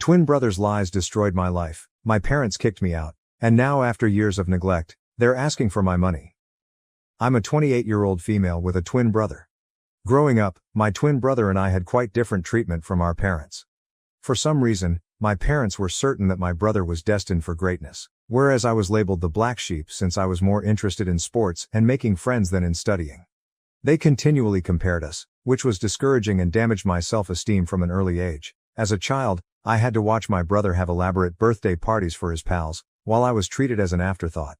Twin brothers' lies destroyed my life. My parents kicked me out, and now after years of neglect, they're asking for my money. I'm a 28-year-old female with a twin brother. Growing up, my twin brother and I had quite different treatment from our parents. For some reason, my parents were certain that my brother was destined for greatness, whereas I was labeled the black sheep since I was more interested in sports and making friends than in studying. They continually compared us, which was discouraging and damaged my self-esteem from an early age. As a child, I had to watch my brother have elaborate birthday parties for his pals, while I was treated as an afterthought.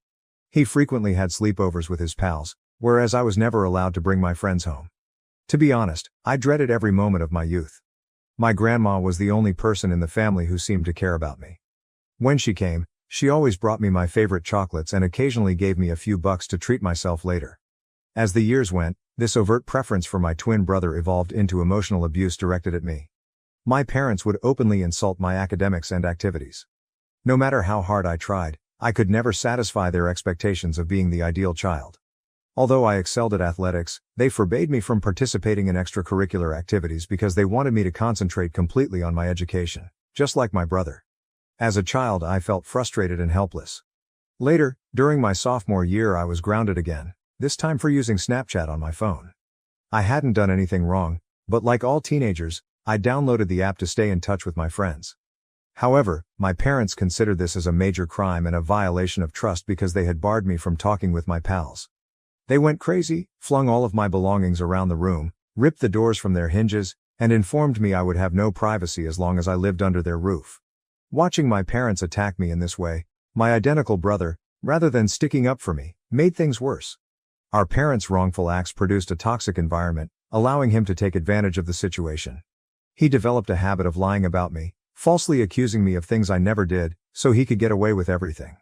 He frequently had sleepovers with his pals, whereas I was never allowed to bring my friends home. To be honest, I dreaded every moment of my youth. My grandma was the only person in the family who seemed to care about me. When she came, she always brought me my favorite chocolates and occasionally gave me a few bucks to treat myself later. As the years went, this overt preference for my twin brother evolved into emotional abuse directed at me. My parents would openly insult my academics and activities. No matter how hard I tried, I could never satisfy their expectations of being the ideal child. Although I excelled at athletics, they forbade me from participating in extracurricular activities because they wanted me to concentrate completely on my education, just like my brother. As a child, I felt frustrated and helpless. Later, during my sophomore year, I was grounded again, this time for using Snapchat on my phone. I hadn't done anything wrong, but like all teenagers, I downloaded the app to stay in touch with my friends. However, my parents considered this as a major crime and a violation of trust because they had barred me from talking with my pals. They went crazy, flung all of my belongings around the room, ripped the doors from their hinges, and informed me I would have no privacy as long as I lived under their roof. Watching my parents attack me in this way, my identical brother, rather than sticking up for me, made things worse. Our parents' wrongful acts produced a toxic environment, allowing him to take advantage of the situation. He developed a habit of lying about me, falsely accusing me of things I never did, so he could get away with everything.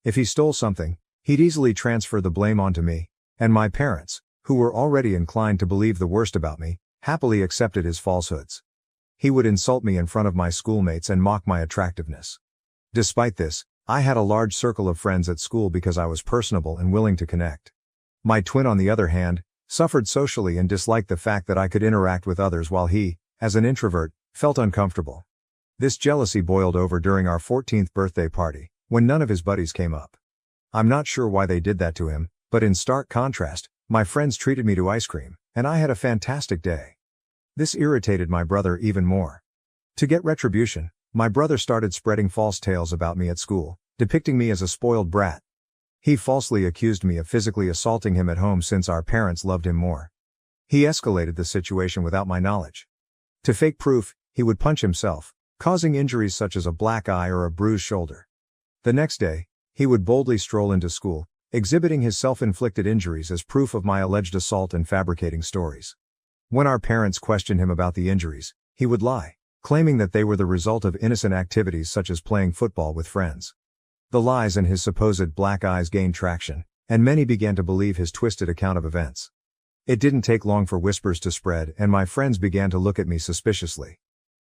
If he stole something, he'd easily transfer the blame onto me, and my parents, who were already inclined to believe the worst about me, happily accepted his falsehoods. He would insult me in front of my schoolmates and mock my attractiveness. Despite this, I had a large circle of friends at school because I was personable and willing to connect. My twin, on the other hand, suffered socially and disliked the fact that I could interact with others while he, as an introvert, felt uncomfortable. This jealousy boiled over during our 14th birthday party, when none of his buddies came up. I'm not sure why they did that to him, but in stark contrast, my friends treated me to ice cream, and I had a fantastic day. This irritated my brother even more. To get retribution, my brother started spreading false tales about me at school, depicting me as a spoiled brat. He falsely accused me of physically assaulting him at home since our parents loved him more. He escalated the situation without my knowledge. To fake proof, he would punch himself, causing injuries such as a black eye or a bruised shoulder. The next day, he would boldly stroll into school, exhibiting his self-inflicted injuries as proof of my alleged assault and fabricating stories. When our parents questioned him about the injuries, he would lie, claiming that they were the result of innocent activities such as playing football with friends. The lies and his supposed black eyes gained traction, and many began to believe his twisted account of events. It didn't take long for whispers to spread, and my friends began to look at me suspiciously.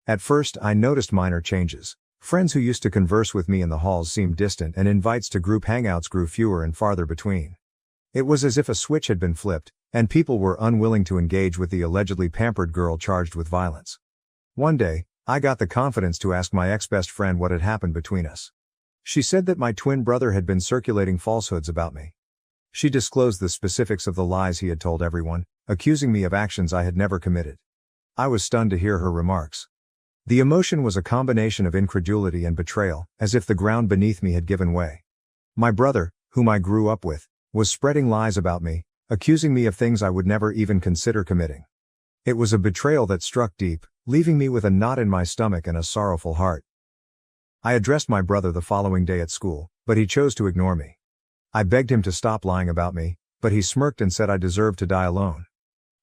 At first, I noticed minor changes. Friends who used to converse with me in the halls seemed distant, and invites to group hangouts grew fewer and farther between. It was as if a switch had been flipped, and people were unwilling to engage with the allegedly pampered girl charged with violence. One day, I got the confidence to ask my ex-best friend what had happened between us. She said that my twin brother had been circulating falsehoods about me. She disclosed the specifics of the lies he had told everyone, accusing me of actions I had never committed. I was stunned to hear her remarks. The emotion was a combination of incredulity and betrayal, as if the ground beneath me had given way. My brother, whom I grew up with, was spreading lies about me, accusing me of things I would never even consider committing. It was a betrayal that struck deep, leaving me with a knot in my stomach and a sorrowful heart. I addressed my brother the following day at school, but he chose to ignore me. I begged him to stop lying about me, but he smirked and said I deserved to die alone.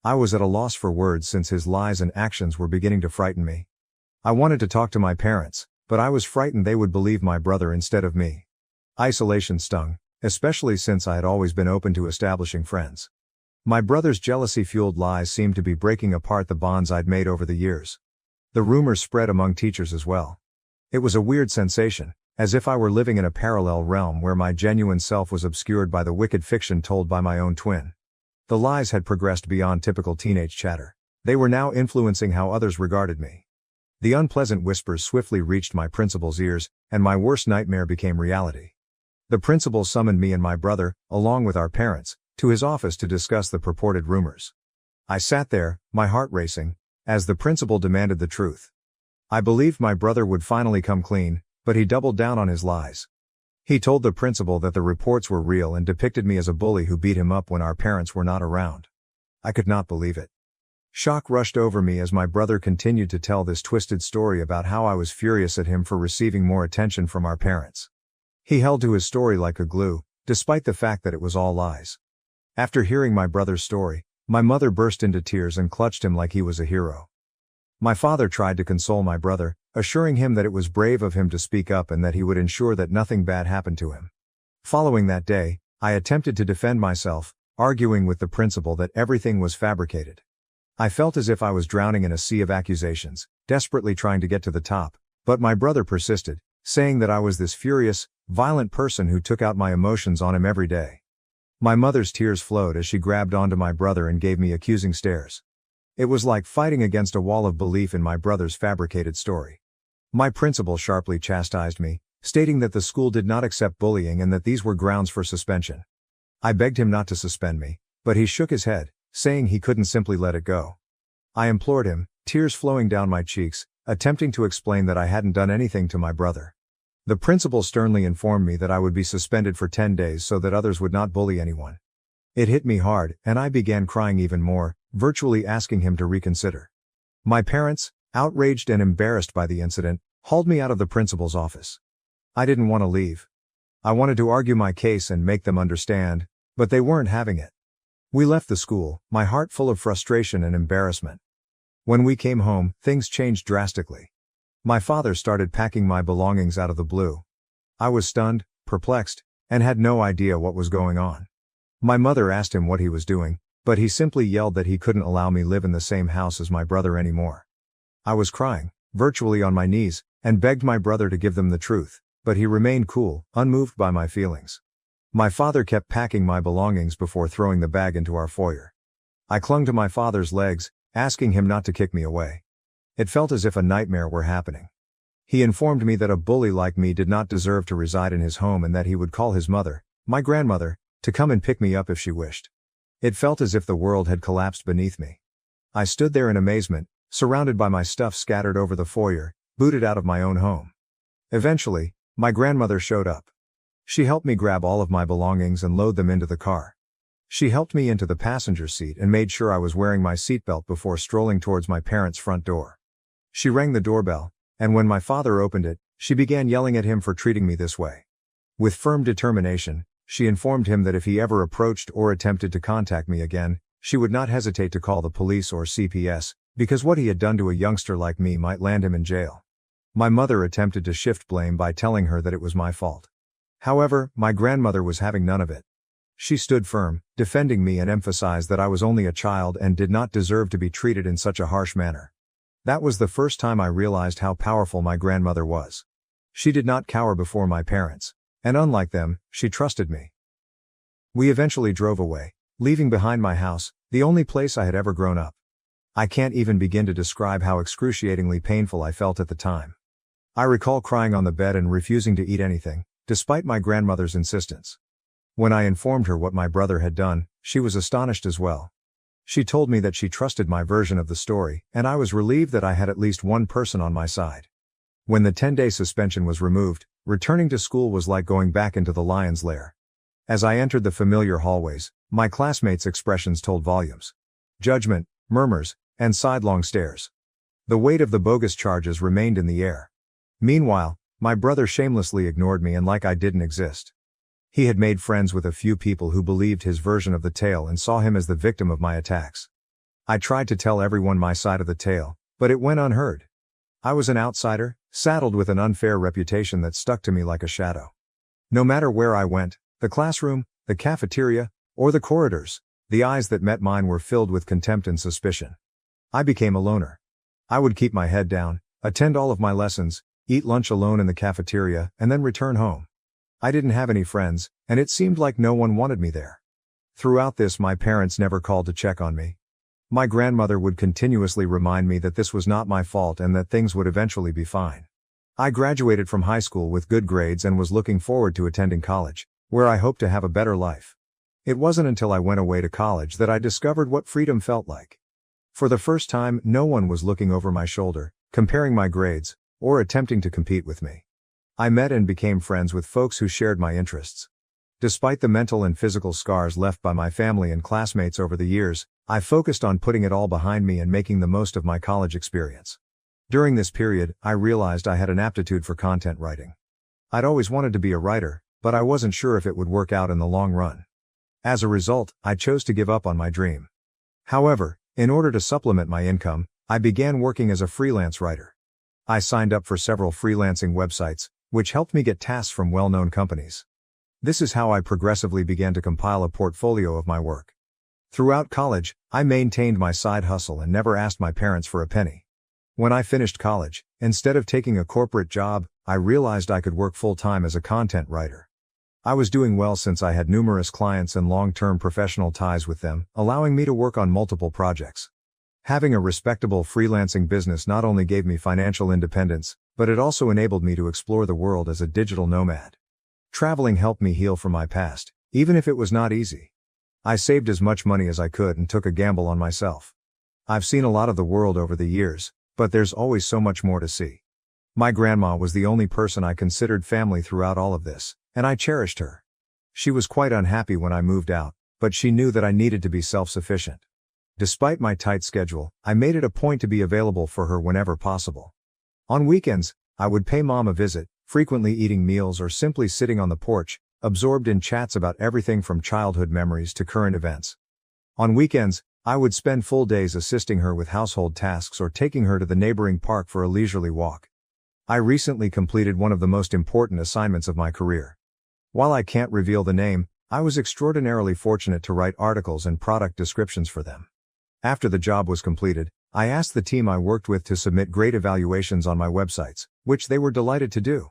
I was at a loss for words since his lies and actions were beginning to frighten me. I wanted to talk to my parents, but I was frightened they would believe my brother instead of me. Isolation stung, especially since I had always been open to establishing friends. My brother's jealousy-fueled lies seemed to be breaking apart the bonds I'd made over the years. The rumors spread among teachers as well. It was a weird sensation, as if I were living in a parallel realm where my genuine self was obscured by the wicked fiction told by my own twin. The lies had progressed beyond typical teenage chatter. They were now influencing how others regarded me. The unpleasant whispers swiftly reached my principal's ears, and my worst nightmare became reality. The principal summoned me and my brother, along with our parents, to his office to discuss the purported rumors. I sat there, my heart racing, as the principal demanded the truth. I believed my brother would finally come clean, but he doubled down on his lies. He told the principal that the reports were real and depicted me as a bully who beat him up when our parents were not around. I could not believe it. Shock rushed over me as my brother continued to tell this twisted story about how I was furious at him for receiving more attention from our parents. He held to his story like a glue, despite the fact that it was all lies. After hearing my brother's story, my mother burst into tears and clutched him like he was a hero. My father tried to console my brother, assuring him that it was brave of him to speak up and that he would ensure that nothing bad happened to him. Following that day, I attempted to defend myself, arguing with the principal that everything was fabricated. I felt as if I was drowning in a sea of accusations, desperately trying to get to the top, but my brother persisted, saying that I was this furious, violent person who took out my emotions on him every day. My mother's tears flowed as she grabbed onto my brother and gave me accusing stares. It was like fighting against a wall of belief in my brother's fabricated story. My principal sharply chastised me, stating that the school did not accept bullying and that these were grounds for suspension. I begged him not to suspend me, but he shook his head, saying he couldn't simply let it go. I implored him, tears flowing down my cheeks, attempting to explain that I hadn't done anything to my brother. The principal sternly informed me that I would be suspended for 10 days so that others would not bully anyone. It hit me hard, and I began crying even more, virtually asking him to reconsider. My parents, outraged and embarrassed by the incident, hauled me out of the principal's office. I didn't want to leave. I wanted to argue my case and make them understand, but they weren't having it. We left the school, my heart full of frustration and embarrassment. When we came home, things changed drastically. My father started packing my belongings out of the blue. I was stunned, perplexed, and had no idea what was going on. My mother asked him what he was doing, but he simply yelled that he couldn't allow me live in the same house as my brother anymore. I was crying, virtually on my knees, and begged my brother to give them the truth, but he remained cool, unmoved by my feelings. My father kept packing my belongings before throwing the bag into our foyer. I clung to my father's legs, asking him not to kick me away. It felt as if a nightmare were happening. He informed me that a bully like me did not deserve to reside in his home and that he would call his mother, my grandmother, to come and pick me up if she wished. It felt as if the world had collapsed beneath me. I stood there in amazement, surrounded by my stuff scattered over the foyer, booted out of my own home. Eventually, my grandmother showed up. She helped me grab all of my belongings and load them into the car. She helped me into the passenger seat and made sure I was wearing my seatbelt before strolling towards my parents' front door. She rang the doorbell, and when my father opened it, she began yelling at him for treating me this way. With firm determination, she informed him that if he ever approached or attempted to contact me again, she would not hesitate to call the police or CPS, because what he had done to a youngster like me might land him in jail. My mother attempted to shift blame by telling her that it was my fault. However, my grandmother was having none of it. She stood firm, defending me and emphasized that I was only a child and did not deserve to be treated in such a harsh manner. That was the first time I realized how powerful my grandmother was. She did not cower before my parents, and unlike them, she trusted me. We eventually drove away, leaving behind my house, the only place I had ever grown up. I can't even begin to describe how excruciatingly painful I felt at the time. I recall crying on the bed and refusing to eat anything, despite my grandmother's insistence. When I informed her what my brother had done, she was astonished as well. She told me that she trusted my version of the story, and I was relieved that I had at least one person on my side. When the 10-day suspension was removed, returning to school was like going back into the lion's lair. As I entered the familiar hallways, my classmates' expressions told volumes. Judgment, murmurs, and sidelong stares. The weight of the bogus charges remained in the air. Meanwhile, my brother shamelessly ignored me and like I didn't exist. He had made friends with a few people who believed his version of the tale and saw him as the victim of my attacks. I tried to tell everyone my side of the tale, but it went unheard. I was an outsider, saddled with an unfair reputation that stuck to me like a shadow. No matter where I went, the classroom, the cafeteria, or the corridors, the eyes that met mine were filled with contempt and suspicion. I became a loner. I would keep my head down, attend all of my lessons, eat lunch alone in the cafeteria, and then return home. I didn't have any friends, and it seemed like no one wanted me there. Throughout this, my parents never called to check on me. My grandmother would continuously remind me that this was not my fault and that things would eventually be fine. I graduated from high school with good grades and was looking forward to attending college, where I hoped to have a better life. It wasn't until I went away to college that I discovered what freedom felt like. For the first time, no one was looking over my shoulder, comparing my grades, or attempting to compete with me. I met and became friends with folks who shared my interests. Despite the mental and physical scars left by my family and classmates over the years, I focused on putting it all behind me and making the most of my college experience. During this period, I realized I had an aptitude for content writing. I'd always wanted to be a writer, but I wasn't sure if it would work out in the long run. As a result, I chose to give up on my dream. However, in order to supplement my income, I began working as a freelance writer. I signed up for several freelancing websites, which helped me get tasks from well-known companies. This is how I progressively began to compile a portfolio of my work. Throughout college, I maintained my side hustle and never asked my parents for a penny. When I finished college, instead of taking a corporate job, I realized I could work full-time as a content writer. I was doing well since I had numerous clients and long-term professional ties with them, allowing me to work on multiple projects. Having a respectable freelancing business not only gave me financial independence, but it also enabled me to explore the world as a digital nomad. Traveling helped me heal from my past, even if it was not easy. I saved as much money as I could and took a gamble on myself. I've seen a lot of the world over the years, but there's always so much more to see. My grandma was the only person I considered family throughout all of this, and I cherished her. She was quite unhappy when I moved out, but she knew that I needed to be self-sufficient. Despite my tight schedule, I made it a point to be available for her whenever possible. On weekends, I would pay Mom a visit, frequently eating meals or simply sitting on the porch, absorbed in chats about everything from childhood memories to current events. On weekends, I would spend full days assisting her with household tasks or taking her to the neighboring park for a leisurely walk. I recently completed one of the most important assignments of my career. While I can't reveal the name, I was extraordinarily fortunate to write articles and product descriptions for them. After the job was completed, I asked the team I worked with to submit grade evaluations on my websites, which they were delighted to do.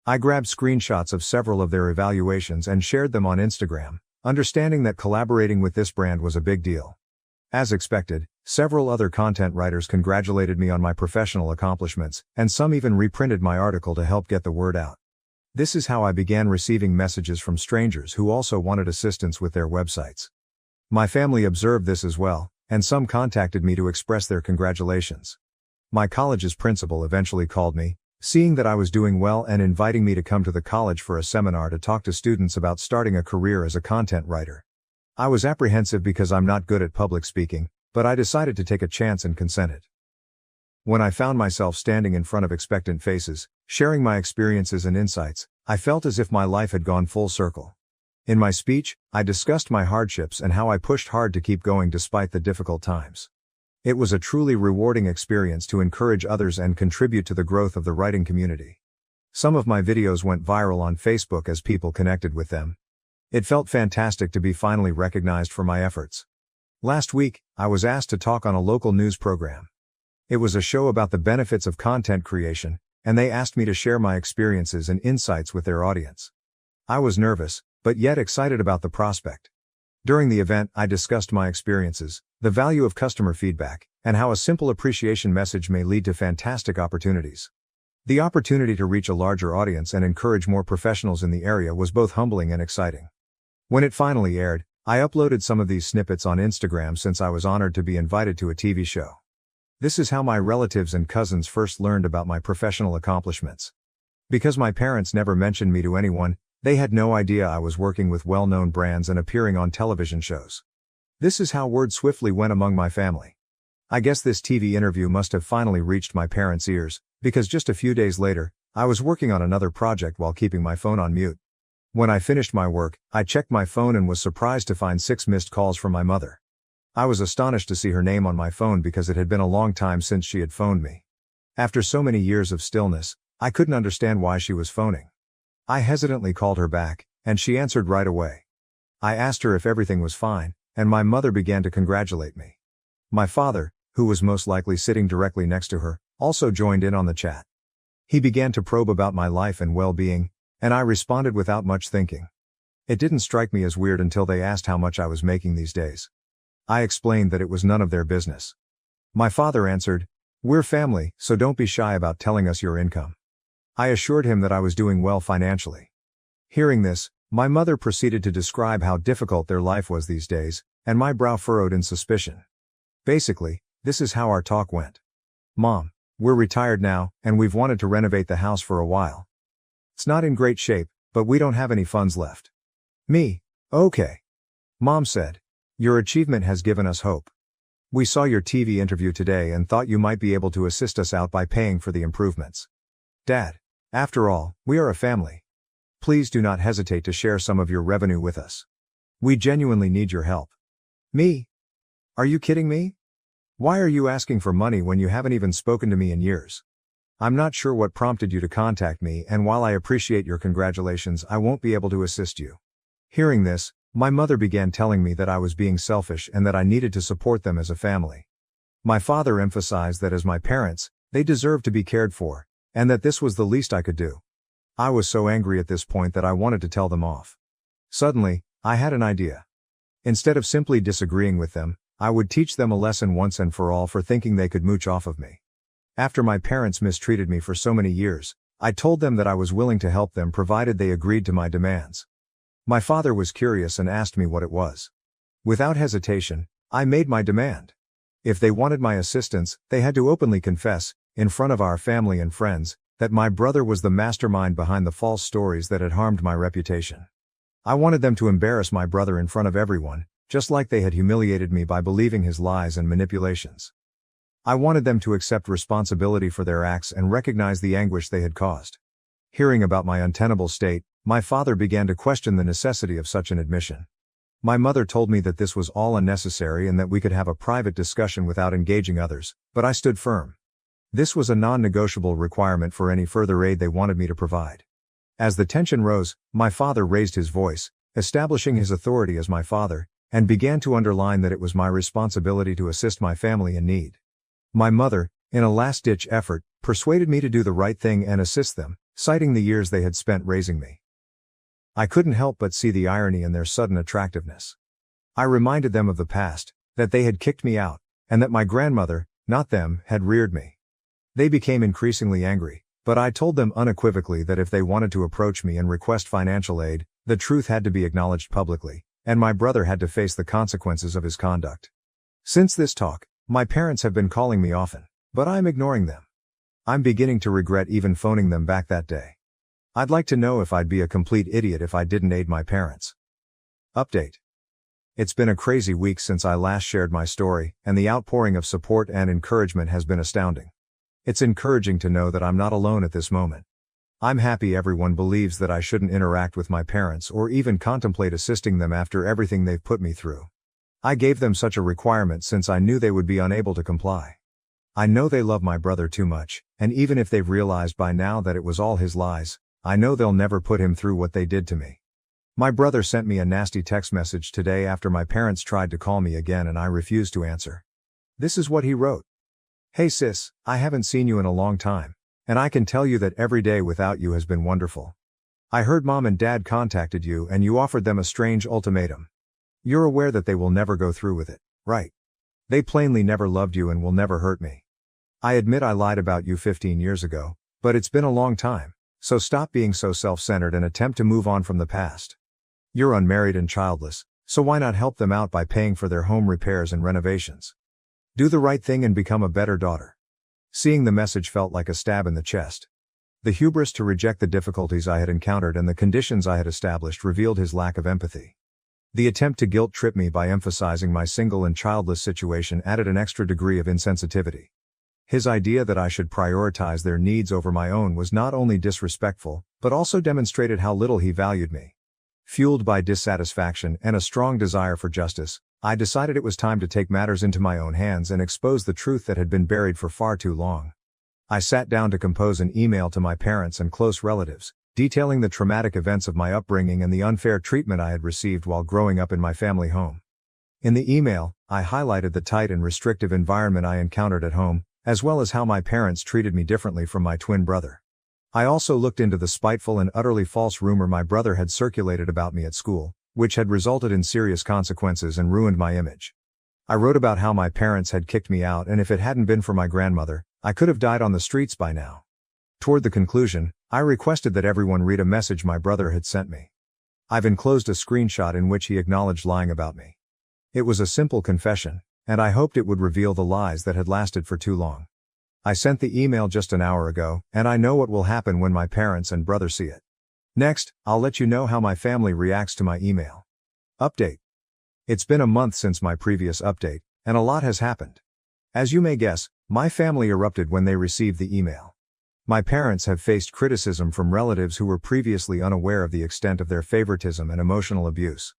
I grabbed screenshots of several of their evaluations and shared them on Instagram, understanding that collaborating with this brand was a big deal. As expected, several other content writers congratulated me on my professional accomplishments, and some even reprinted my article to help get the word out. This is how I began receiving messages from strangers who also wanted assistance with their websites. My family observed this as well, and some contacted me to express their congratulations. My college's principal eventually called me, seeing that I was doing well and inviting me to come to the college for a seminar to talk to students about starting a career as a content writer. I was apprehensive because I'm not good at public speaking, but I decided to take a chance and consented. When I found myself standing in front of expectant faces, sharing my experiences and insights, I felt as if my life had gone full circle. In my speech, I discussed my hardships and how I pushed hard to keep going despite the difficult times. It was a truly rewarding experience to encourage others and contribute to the growth of the writing community. Some of my videos went viral on Facebook as people connected with them. It felt fantastic to be finally recognized for my efforts. Last week, I was asked to talk on a local news program. It was a show about the benefits of content creation, and they asked me to share my experiences and insights with their audience. I was nervous, but yet excited about the prospect. During the event, I discussed my experiences, the value of customer feedback, and how a simple appreciation message may lead to fantastic opportunities. The opportunity to reach a larger audience and encourage more professionals in the area was both humbling and exciting. When it finally aired, I uploaded some of these snippets on Instagram since I was honored to be invited to a TV show. This is how my relatives and cousins first learned about my professional accomplishments. Because my parents never mentioned me to anyone, they had no idea I was working with well-known brands and appearing on television shows. This is how word swiftly went among my family. I guess this TV interview must have finally reached my parents' ears, because just a few days later, I was working on another project while keeping my phone on mute. When I finished my work, I checked my phone and was surprised to find 6 missed calls from my mother. I was astonished to see her name on my phone because it had been a long time since she had phoned me. After so many years of stillness, I couldn't understand why she was phoning. I hesitantly called her back, and she answered right away. I asked her if everything was fine, and my mother began to congratulate me. My father, who was most likely sitting directly next to her, also joined in on the chat. He began to probe about my life and well-being, and I responded without much thinking. It didn't strike me as weird until they asked how much I was making these days. I explained that it was none of their business. My father answered, "We're family, so don't be shy about telling us your income." I assured him that I was doing well financially. Hearing this, my mother proceeded to describe how difficult their life was these days, and my brow furrowed in suspicion. Basically, this is how our talk went. "Mom, we're retired now, and we've wanted to renovate the house for a while. It's not in great shape, but we don't have any funds left." Me, "Okay." Mom said, "Your achievement has given us hope. We saw your TV interview today and thought you might be able to assist us out by paying for the improvements. Dad, after all, we are a family. Please do not hesitate to share some of your revenue with us. We genuinely need your help." Me, "Are you kidding me? Why are you asking for money when you haven't even spoken to me in years? I'm not sure what prompted you to contact me, and while I appreciate your congratulations, I won't be able to assist you." Hearing this, my mother began telling me that I was being selfish and that I needed to support them as a family. My father emphasized that as my parents, they deserved to be cared for, and that this was the least I could do. I was so angry at this point that I wanted to tell them off. Suddenly, I had an idea. Instead of simply disagreeing with them, I would teach them a lesson once and for all for thinking they could mooch off of me. After my parents mistreated me for so many years, I told them that I was willing to help them provided they agreed to my demands. My father was curious and asked me what it was. Without hesitation, I made my demand. If they wanted my assistance, they had to openly confess, in front of our family and friends, that my brother was the mastermind behind the false stories that had harmed my reputation. I wanted them to embarrass my brother in front of everyone, just like they had humiliated me by believing his lies and manipulations. I wanted them to accept responsibility for their acts and recognize the anguish they had caused. Hearing about my untenable state, my father began to question the necessity of such an admission. My mother told me that this was all unnecessary and that we could have a private discussion without engaging others, but I stood firm. This was a non-negotiable requirement for any further aid they wanted me to provide. As the tension rose, my father raised his voice, establishing his authority as my father, and began to underline that it was my responsibility to assist my family in need. My mother, in a last-ditch effort, persuaded me to do the right thing and assist them, citing the years they had spent raising me. I couldn't help but see the irony in their sudden attractiveness. I reminded them of the past, that they had kicked me out, and that my grandmother, not them, had reared me. They became increasingly angry, but I told them unequivocally that if they wanted to approach me and request financial aid, the truth had to be acknowledged publicly, and my brother had to face the consequences of his conduct. Since this talk, my parents have been calling me often, but I'm ignoring them. I'm beginning to regret even phoning them back that day. I'd like to know if I'd be a complete idiot if I didn't aid my parents. Update. It's been a crazy week since I last shared my story, and the outpouring of support and encouragement has been astounding. It's encouraging to know that I'm not alone at this moment. I'm happy everyone believes that I shouldn't interact with my parents or even contemplate assisting them after everything they've put me through. I gave them such a requirement since I knew they would be unable to comply. I know they love my brother too much, and even if they've realized by now that it was all his lies, I know they'll never put him through what they did to me. My brother sent me a nasty text message today after my parents tried to call me again and I refused to answer. This is what he wrote. "Hey sis, I haven't seen you in a long time, and I can tell you that every day without you has been wonderful. I heard Mom and Dad contacted you and you offered them a strange ultimatum. You're aware that they will never go through with it, right? They plainly never loved you and will never hurt me. I admit I lied about you 15 years ago, but it's been a long time, so stop being so self-centered and attempt to move on from the past. You're unmarried and childless, so why not help them out by paying for their home repairs and renovations? Do the right thing and become a better daughter." Seeing the message felt like a stab in the chest. The hubris to reject the difficulties I had encountered and the conditions I had established revealed his lack of empathy. The attempt to guilt-trip me by emphasizing my single and childless situation added an extra degree of insensitivity. His idea that I should prioritize their needs over my own was not only disrespectful, but also demonstrated how little he valued me. Fueled by dissatisfaction and a strong desire for justice, I decided it was time to take matters into my own hands and expose the truth that had been buried for far too long. I sat down to compose an email to my parents and close relatives, detailing the traumatic events of my upbringing and the unfair treatment I had received while growing up in my family home. In the email, I highlighted the tight and restrictive environment I encountered at home, as well as how my parents treated me differently from my twin brother. I also looked into the spiteful and utterly false rumor my brother had circulated about me at school, which had resulted in serious consequences and ruined my image. I wrote about how my parents had kicked me out, and if it hadn't been for my grandmother, I could have died on the streets by now. Toward the conclusion, I requested that everyone read a message my brother had sent me. I've enclosed a screenshot in which he acknowledged lying about me. It was a simple confession, and I hoped it would reveal the lies that had lasted for too long. I sent the email just an hour ago, and I know what will happen when my parents and brother see it. Next, I'll let you know how my family reacts to my email. Update. It's been a month since my previous update, and a lot has happened. As you may guess, my family erupted when they received the email. My parents have faced criticism from relatives who were previously unaware of the extent of their favoritism and emotional abuse.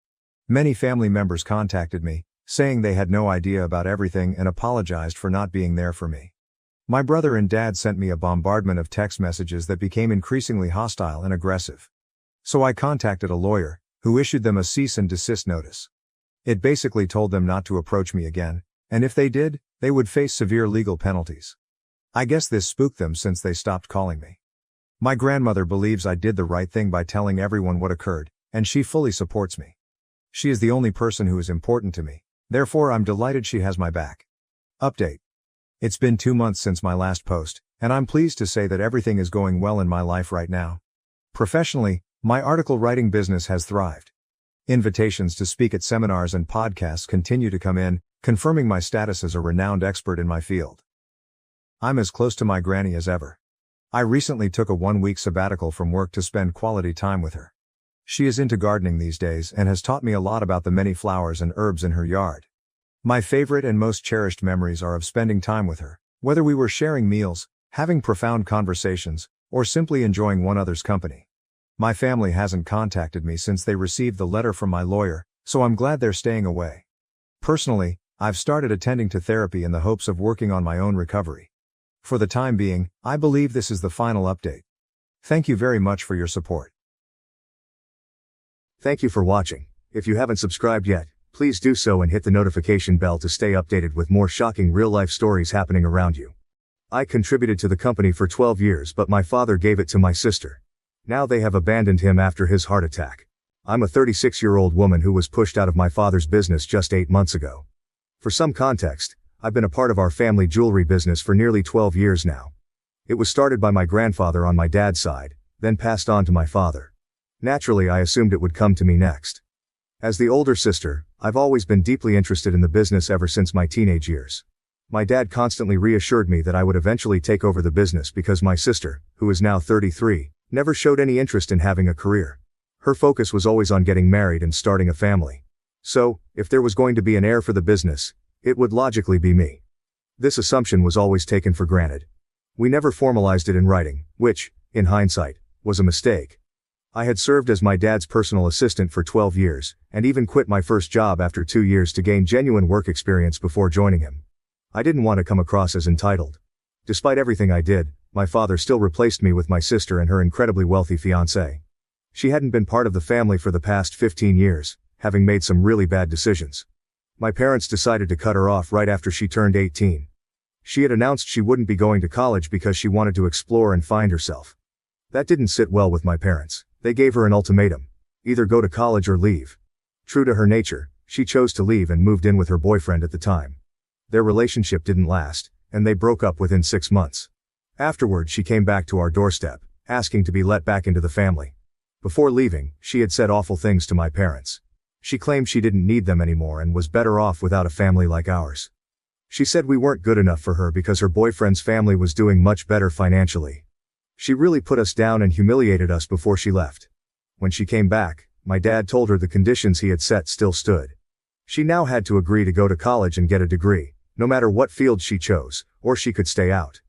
Many family members contacted me, saying they had no idea about everything and apologized for not being there for me. My brother and dad sent me a bombardment of text messages that became increasingly hostile and aggressive. So I contacted a lawyer, who issued them a cease and desist notice. It basically told them not to approach me again, and if they did, they would face severe legal penalties. I guess this spooked them since they stopped calling me. My grandmother believes I did the right thing by telling everyone what occurred, and she fully supports me. She is the only person who is important to me, therefore I'm delighted she has my back. Update. It's been 2 months since my last post, and I'm pleased to say that everything is going well in my life right now. Professionally, my article writing business has thrived. Invitations to speak at seminars and podcasts continue to come in, confirming my status as a renowned expert in my field. I'm as close to my granny as ever. I recently took a 1-week sabbatical from work to spend quality time with her. She is into gardening these days and has taught me a lot about the many flowers and herbs in her yard. My favorite and most cherished memories are of spending time with her, whether we were sharing meals, having profound conversations, or simply enjoying one another's company. My family hasn't contacted me since they received the letter from my lawyer, so I'm glad they're staying away. Personally, I've started attending to therapy in the hopes of working on my own recovery. For the time being, I believe this is the final update. Thank you very much for your support. Thank you for watching. If you haven't subscribed yet, please do so and hit the notification bell to stay updated with more shocking real-life stories happening around you. I contributed to the company for 12 years, but my father gave it to my sister. Now they have abandoned him after his heart attack. I'm a 36-year-old woman who was pushed out of my father's business just 8 months ago. For some context, I've been a part of our family jewelry business for nearly 12 years now. It was started by my grandfather on my dad's side, then passed on to my father. Naturally, I assumed it would come to me next. As the older sister, I've always been deeply interested in the business ever since my teenage years. My dad constantly reassured me that I would eventually take over the business because my sister, who is now 33, never showed any interest in having a career. Her focus was always on getting married and starting a family. So, if there was going to be an heir for the business, it would logically be me. This assumption was always taken for granted. We never formalized it in writing, which, in hindsight, was a mistake. I had served as my dad's personal assistant for 12 years, and even quit my first job after 2 years to gain genuine work experience before joining him. I didn't want to come across as entitled. Despite everything I did, my father still replaced me with my sister and her incredibly wealthy fiancé. She hadn't been part of the family for the past 15 years, having made some really bad decisions. My parents decided to cut her off right after she turned 18. She had announced she wouldn't be going to college because she wanted to explore and find herself. That didn't sit well with my parents. They gave her an ultimatum: either go to college or leave. True to her nature, she chose to leave and moved in with her boyfriend at the time. Their relationship didn't last, and they broke up within 6 months. Afterward, she came back to our doorstep, asking to be let back into the family. Before leaving, she had said awful things to my parents. She claimed she didn't need them anymore and was better off without a family like ours. She said we weren't good enough for her because her boyfriend's family was doing much better financially. She really put us down and humiliated us before she left. When she came back, my dad told her the conditions he had set still stood. She now had to agree to go to college and get a degree, no matter what field she chose, or she could stay out.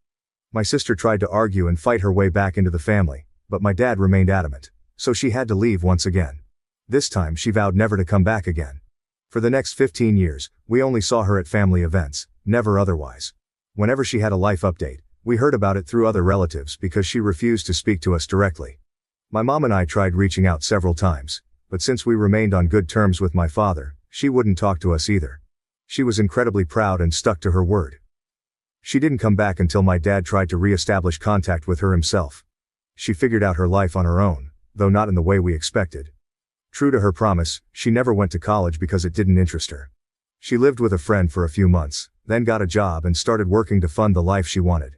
My sister tried to argue and fight her way back into the family, but my dad remained adamant, so she had to leave once again. This time she vowed never to come back again. For the next 15 years, we only saw her at family events, never otherwise. Whenever she had a life update, we heard about it through other relatives because she refused to speak to us directly. My mom and I tried reaching out several times, but since we remained on good terms with my father, she wouldn't talk to us either. She was incredibly proud and stuck to her word. She didn't come back until my dad tried to re-establish contact with her himself. She figured out her life on her own, though not in the way we expected. True to her promise, she never went to college because it didn't interest her. She lived with a friend for a few months, then got a job and started working to fund the life she wanted.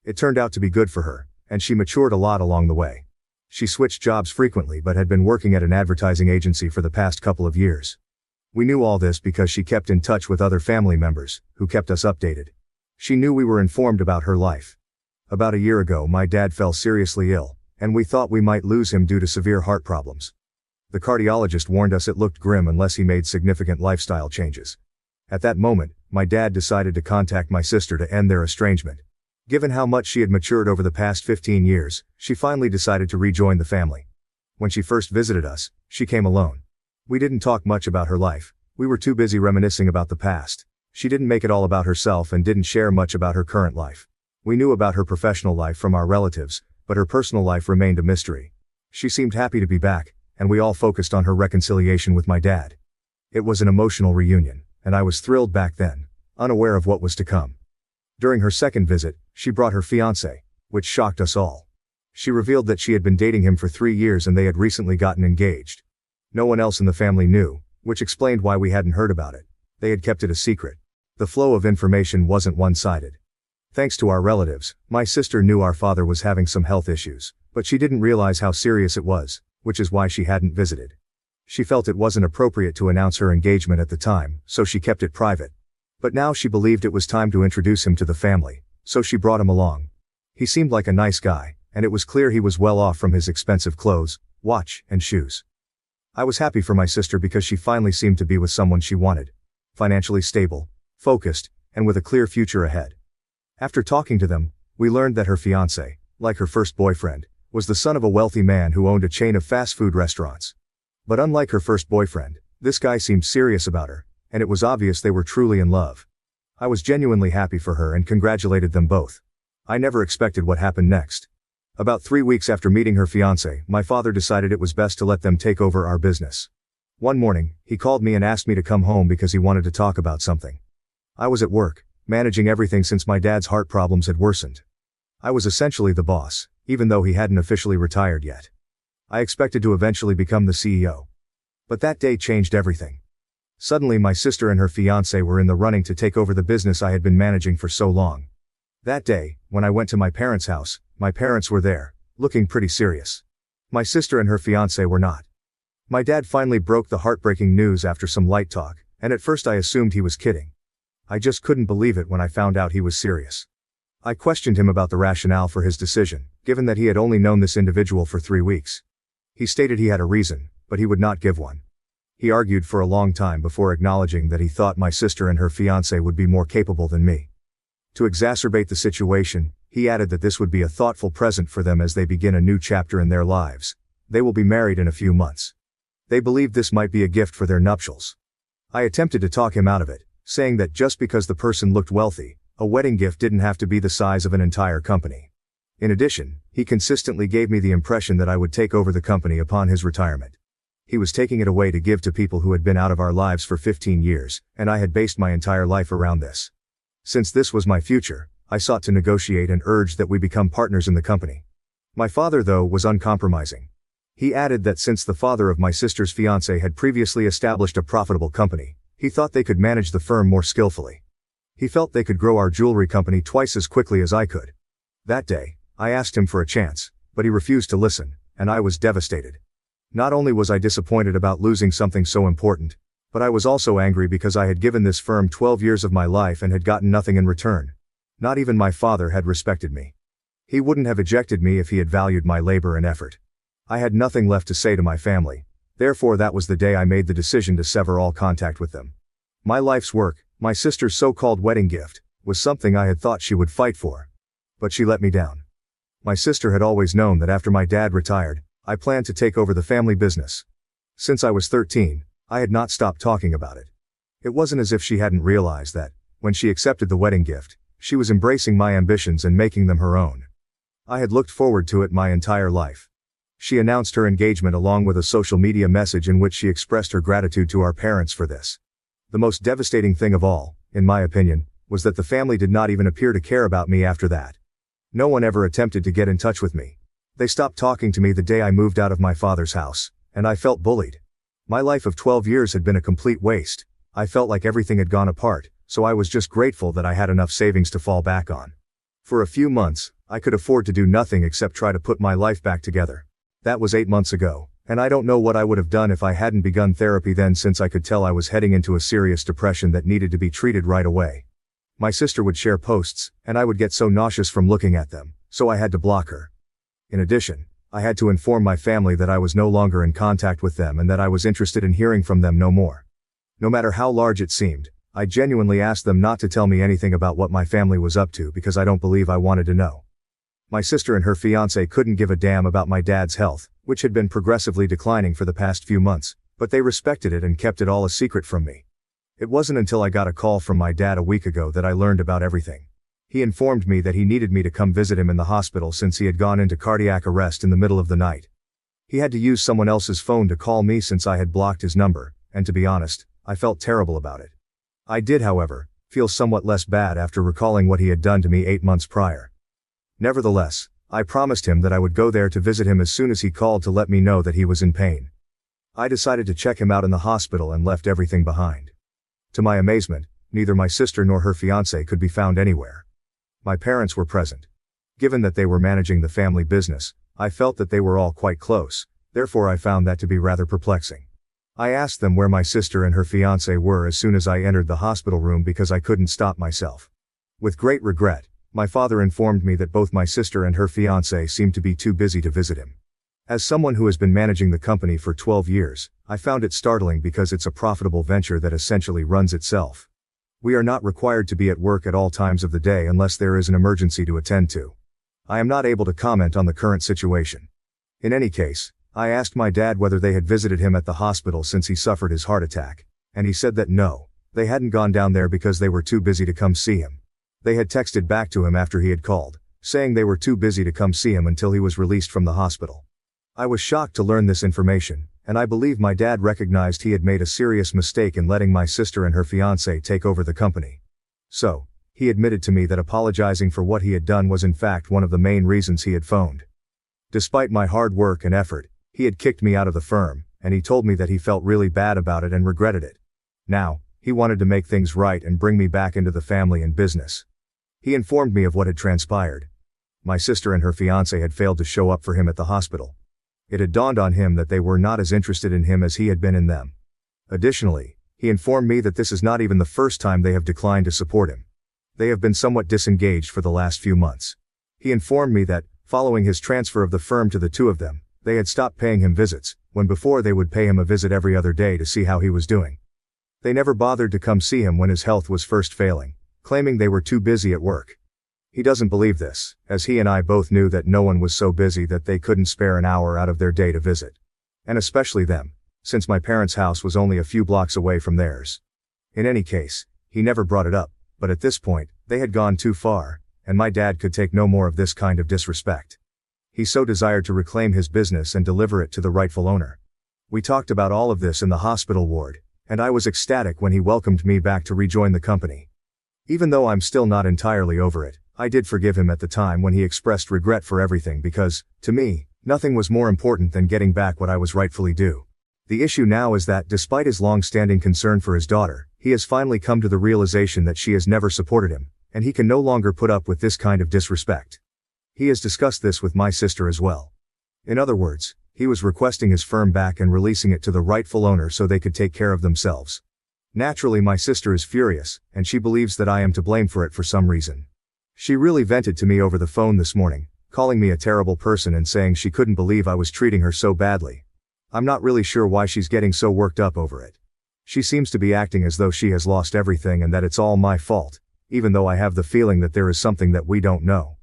It turned out to be good for her, and she matured a lot along the way. She switched jobs frequently but had been working at an advertising agency for the past couple of years. We knew all this because she kept in touch with other family members, who kept us updated. She knew we were informed about her life. About a year ago, my dad fell seriously ill, and we thought we might lose him due to severe heart problems. The cardiologist warned us it looked grim unless he made significant lifestyle changes. At that moment, my dad decided to contact my sister to end their estrangement. Given how much she had matured over the past 15 years, she finally decided to rejoin the family. When she first visited us, she came alone. We didn't talk much about her life. We were too busy reminiscing about the past. She didn't make it all about herself and didn't share much about her current life. We knew about her professional life from our relatives, but her personal life remained a mystery. She seemed happy to be back, and we all focused on her reconciliation with my dad. It was an emotional reunion, and I was thrilled back then, unaware of what was to come. During her second visit, she brought her fiancé, which shocked us all. She revealed that she had been dating him for 3 years and they had recently gotten engaged. No one else in the family knew, which explained why we hadn't heard about it. They had kept it a secret. The flow of information wasn't one-sided. Thanks to our relatives, my sister knew our father was having some health issues, but she didn't realize how serious it was, which is why she hadn't visited. She felt it wasn't appropriate to announce her engagement at the time, so she kept it private. But now she believed it was time to introduce him to the family, so she brought him along. He seemed like a nice guy, and it was clear he was well off from his expensive clothes, watch, and shoes. I was happy for my sister because she finally seemed to be with someone she wanted. Financially stable, focused, and with a clear future ahead. After talking to them, we learned that her fiancé, like her first boyfriend, was the son of a wealthy man who owned a chain of fast food restaurants. But unlike her first boyfriend, this guy seemed serious about her, and it was obvious they were truly in love. I was genuinely happy for her and congratulated them both. I never expected what happened next. About 3 weeks after meeting her fiancé, my father decided it was best to let them take over our business. One morning, he called me and asked me to come home because he wanted to talk about something. I was at work, managing everything since my dad's heart problems had worsened. I was essentially the boss, even though he hadn't officially retired yet. I expected to eventually become the CEO. But that day changed everything. Suddenly my sister and her fiancé were in the running to take over the business I had been managing for so long. That day, when I went to my parents' house, my parents were there, looking pretty serious. My sister and her fiancé were not. My dad finally broke the heartbreaking news after some light talk, and at first I assumed he was kidding. I just couldn't believe it when I found out he was serious. I questioned him about the rationale for his decision, given that he had only known this individual for 3 weeks. He stated he had a reason, but he would not give one. He argued for a long time before acknowledging that he thought my sister and her fiancé would be more capable than me. To exacerbate the situation, he added that this would be a thoughtful present for them as they begin a new chapter in their lives. They will be married in a few months. They believed this might be a gift for their nuptials. I attempted to talk him out of it, saying that just because the person looked wealthy, a wedding gift didn't have to be the size of an entire company. In addition, he consistently gave me the impression that I would take over the company upon his retirement. He was taking it away to give to people who had been out of our lives for 15 years, and I had based my entire life around this. Since this was my future, I sought to negotiate and urged that we become partners in the company. My father, though, was uncompromising. He added that since the father of my sister's fiancé had previously established a profitable company, he thought they could manage the firm more skillfully. He felt they could grow our jewelry company twice as quickly as I could. That day, I asked him for a chance, but he refused to listen, and I was devastated. Not only was I disappointed about losing something so important, but I was also angry because I had given this firm 12 years of my life and had gotten nothing in return. Not even my father had respected me. He wouldn't have ejected me if he had valued my labor and effort. I had nothing left to say to my family, therefore that was the day I made the decision to sever all contact with them. My life's work, my sister's so-called wedding gift, was something I had thought she would fight for. But she let me down. My sister had always known that after my dad retired, I planned to take over the family business. Since I was 13, I had not stopped talking about it. It wasn't as if she hadn't realized that, when she accepted the wedding gift, she was embracing my ambitions and making them her own. I had looked forward to it my entire life. She announced her engagement along with a social media message in which she expressed her gratitude to our parents for this. The most devastating thing of all, in my opinion, was that the family did not even appear to care about me after that. No one ever attempted to get in touch with me. They stopped talking to me the day I moved out of my father's house, and I felt bullied. My life of 12 years had been a complete waste, I felt like everything had gone apart, so I was just grateful that I had enough savings to fall back on. For a few months, I could afford to do nothing except try to put my life back together. That was 8 months ago, and I don't know what I would have done if I hadn't begun therapy then, since I could tell I was heading into a serious depression that needed to be treated right away. My sister would share posts, and I would get so nauseous from looking at them, so I had to block her. In addition, I had to inform my family that I was no longer in contact with them and that I was interested in hearing from them no more. No matter how large it seemed, I genuinely asked them not to tell me anything about what my family was up to because I don't believe I wanted to know. My sister and her fiancé couldn't give a damn about my dad's health, which had been progressively declining for the past few months, but they respected it and kept it all a secret from me. It wasn't until I got a call from my dad a week ago that I learned about everything. He informed me that he needed me to come visit him in the hospital since he had gone into cardiac arrest in the middle of the night. He had to use someone else's phone to call me since I had blocked his number, and to be honest, I felt terrible about it. I did, however, feel somewhat less bad after recalling what he had done to me 8 months prior. Nevertheless, I promised him that I would go there to visit him as soon as he called to let me know that he was in pain. I decided to check him out in the hospital and left everything behind. To my amazement, neither my sister nor her fiancé could be found anywhere. My parents were present. Given that they were managing the family business, I felt that they were all quite close, therefore I found that to be rather perplexing. I asked them where my sister and her fiancé were as soon as I entered the hospital room because I couldn't stop myself. With great regret, my father informed me that both my sister and her fiancé seemed to be too busy to visit him. As someone who has been managing the company for 12 years, I found it startling because it's a profitable venture that essentially runs itself. We are not required to be at work at all times of the day unless there is an emergency to attend to. I am not able to comment on the current situation. In any case, I asked my dad whether they had visited him at the hospital since he suffered his heart attack, and he said that no, they hadn't gone down there because they were too busy to come see him. They had texted back to him after he had called, saying they were too busy to come see him until he was released from the hospital. I was shocked to learn this information, and I believe my dad recognized he had made a serious mistake in letting my sister and her fiancé take over the company. So, he admitted to me that apologizing for what he had done was in fact one of the main reasons he had phoned. Despite my hard work and effort, he had kicked me out of the firm, and he told me that he felt really bad about it and regretted it. Now, he wanted to make things right and bring me back into the family and business. He informed me of what had transpired. My sister and her fiancé had failed to show up for him at the hospital. It had dawned on him that they were not as interested in him as he had been in them. Additionally, he informed me that this is not even the first time they have declined to support him. They have been somewhat disengaged for the last few months. He informed me that, following his transfer of the firm to the two of them, they had stopped paying him visits, when before they would pay him a visit every other day to see how he was doing. They never bothered to come see him when his health was first failing, claiming they were too busy at work. He doesn't believe this, as he and I both knew that no one was so busy that they couldn't spare an hour out of their day to visit. And especially them, since my parents' house was only a few blocks away from theirs. In any case, he never brought it up, but at this point, they had gone too far, and my dad could take no more of this kind of disrespect. He so desired to reclaim his business and deliver it to the rightful owner. We talked about all of this in the hospital ward, and I was ecstatic when he welcomed me back to rejoin the company. Even though I'm still not entirely over it, I did forgive him at the time when he expressed regret for everything because, to me, nothing was more important than getting back what I was rightfully due. The issue now is that despite his long-standing concern for his daughter, he has finally come to the realization that she has never supported him, and he can no longer put up with this kind of disrespect. He has discussed this with my sister as well. In other words, he was requesting his firm back and releasing it to the rightful owner so they could take care of themselves. Naturally, my sister is furious, and she believes that I am to blame for it for some reason. She really vented to me over the phone this morning, calling me a terrible person and saying she couldn't believe I was treating her so badly. I'm not really sure why she's getting so worked up over it. She seems to be acting as though she has lost everything and that it's all my fault, even though I have the feeling that there is something that we don't know.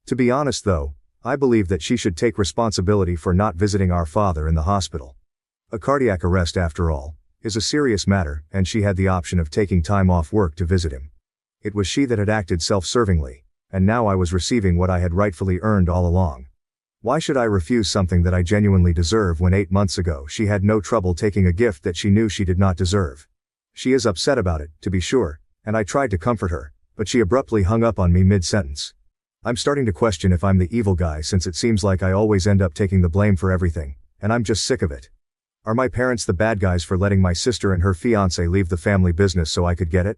To be honest though, I believe that she should take responsibility for not visiting our father in the hospital. A cardiac arrest, after all, is a serious matter, and she had the option of taking time off work to visit him. It was she that had acted self-servingly, and now I was receiving what I had rightfully earned all along. Why should I refuse something that I genuinely deserve when 8 months ago she had no trouble taking a gift that she knew she did not deserve? She is upset about it, to be sure, and I tried to comfort her, but she abruptly hung up on me mid-sentence. I'm starting to question if I'm the evil guy since it seems like I always end up taking the blame for everything, and I'm just sick of it. Are my parents the bad guys for letting my sister and her fiancé leave the family business so I could get it?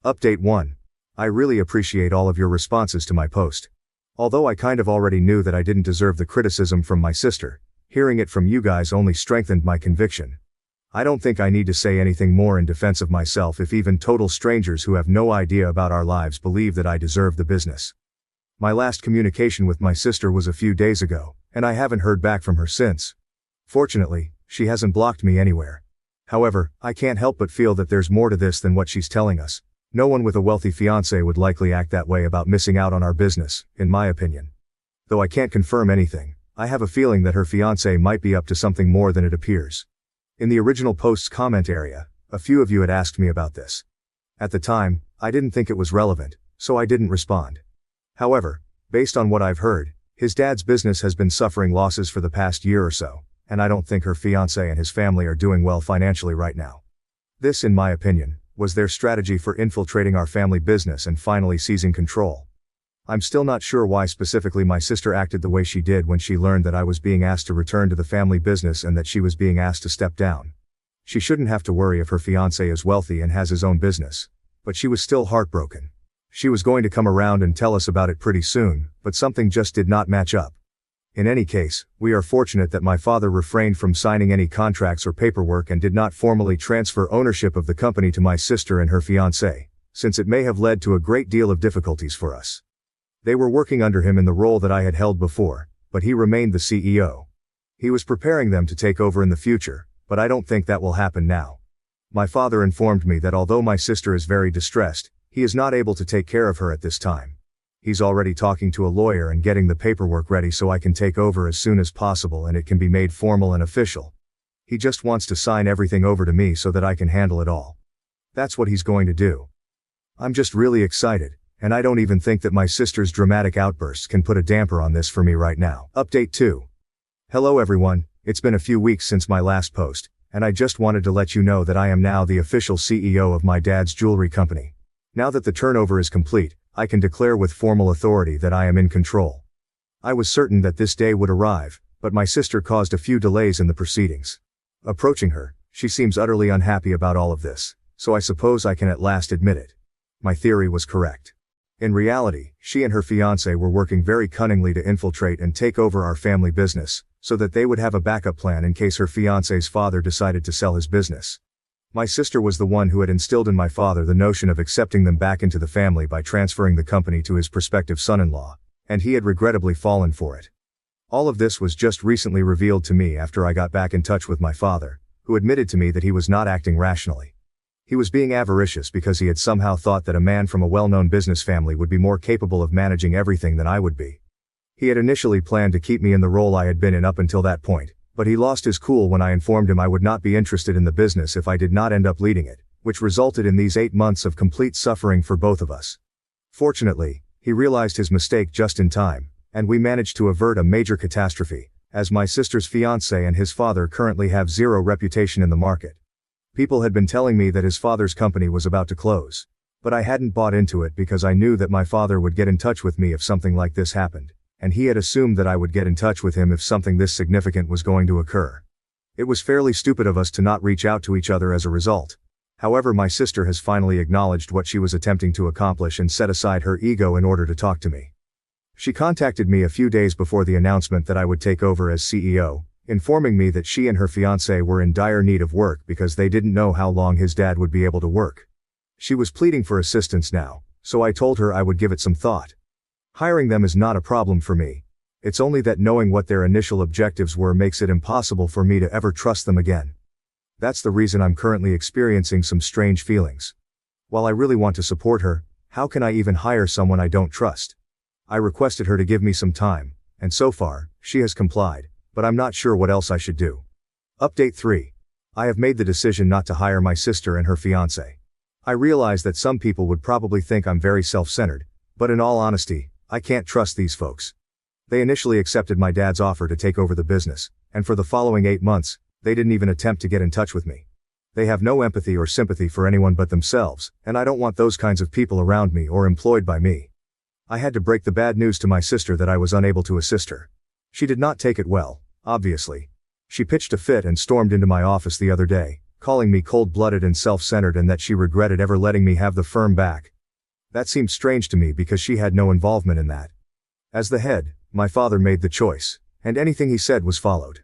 Update 1. I really appreciate all of your responses to my post. Although I kind of already knew that I didn't deserve the criticism from my sister, hearing it from you guys only strengthened my conviction. I don't think I need to say anything more in defense of myself if even total strangers who have no idea about our lives believe that I deserve the business. My last communication with my sister was a few days ago, and I haven't heard back from her since. Fortunately, she hasn't blocked me anywhere. However, I can't help but feel that there's more to this than what she's telling us. No one with a wealthy fiancé would likely act that way about missing out on our business, in my opinion. Though I can't confirm anything, I have a feeling that her fiancé might be up to something more than it appears. In the original post's comment area, a few of you had asked me about this. At the time, I didn't think it was relevant, so I didn't respond. However, based on what I've heard, his dad's business has been suffering losses for the past year or so, and I don't think her fiancé and his family are doing well financially right now. This, in my opinion, was their strategy for infiltrating our family business and finally seizing control. I'm still not sure why specifically my sister acted the way she did when she learned that I was being asked to return to the family business and that she was being asked to step down. She shouldn't have to worry if her fiancé is wealthy and has his own business, but she was still heartbroken. She was going to come around and tell us about it pretty soon, but something just did not match up. In any case, we are fortunate that my father refrained from signing any contracts or paperwork and did not formally transfer ownership of the company to my sister and her fiancé, since it may have led to a great deal of difficulties for us. They were working under him in the role that I had held before, but he remained the CEO. He was preparing them to take over in the future, but I don't think that will happen now. My father informed me that although my sister is very distressed, he is not able to take care of her at this time. He's already talking to a lawyer and getting the paperwork ready so I can take over as soon as possible and it can be made formal and official. He just wants to sign everything over to me so that I can handle it all. That's what he's going to do. I'm just really excited, and I don't even think that my sister's dramatic outbursts can put a damper on this for me right now. Update 2. Hello everyone, it's been a few weeks since my last post, and I just wanted to let you know that I am now the official CEO of my dad's jewelry company. Now that the turnover is complete, I can declare with formal authority that I am in control. I was certain that this day would arrive, but my sister caused a few delays in the proceedings. Approaching her, she seems utterly unhappy about all of this, so I suppose I can at last admit it. My theory was correct. In reality, she and her fiancé were working very cunningly to infiltrate and take over our family business, so that they would have a backup plan in case her fiancé's father decided to sell his business. My sister was the one who had instilled in my father the notion of accepting them back into the family by transferring the company to his prospective son-in-law, and he had regrettably fallen for it. All of this was just recently revealed to me after I got back in touch with my father, who admitted to me that he was not acting rationally. He was being avaricious because he had somehow thought that a man from a well-known business family would be more capable of managing everything than I would be. He had initially planned to keep me in the role I had been in up until that point, but he lost his cool when I informed him I would not be interested in the business if I did not end up leading it, which resulted in these 8 months of complete suffering for both of us. Fortunately, he realized his mistake just in time, and we managed to avert a major catastrophe, as my sister's fiancé and his father currently have zero reputation in the market. People had been telling me that his father's company was about to close, but I hadn't bought into it because I knew that my father would get in touch with me if something like this happened, and he had assumed that I would get in touch with him if something this significant was going to occur. It was fairly stupid of us to not reach out to each other as a result. However, my sister has finally acknowledged what she was attempting to accomplish and set aside her ego in order to talk to me. She contacted me a few days before the announcement that I would take over as CEO, informing me that she and her fiancé were in dire need of work because they didn't know how long his dad would be able to work. She was pleading for assistance now, so I told her I would give it some thought. Hiring them is not a problem for me. It's only that knowing what their initial objectives were makes it impossible for me to ever trust them again. That's the reason I'm currently experiencing some strange feelings. While I really want to support her, how can I even hire someone I don't trust? I requested her to give me some time, and so far, she has complied, but I'm not sure what else I should do. Update 3. I have made the decision not to hire my sister and her fiancé. I realize that some people would probably think I'm very self-centered, but in all honesty, I can't trust these folks. They initially accepted my dad's offer to take over the business, and for the following 8 months, they didn't even attempt to get in touch with me. They have no empathy or sympathy for anyone but themselves, and I don't want those kinds of people around me or employed by me. I had to break the bad news to my sister that I was unable to assist her. She did not take it well, obviously. She pitched a fit and stormed into my office the other day, calling me cold-blooded and self-centered and that she regretted ever letting me have the firm back. That seemed strange to me because she had no involvement in that. As the head, my father made the choice, and anything he said was followed.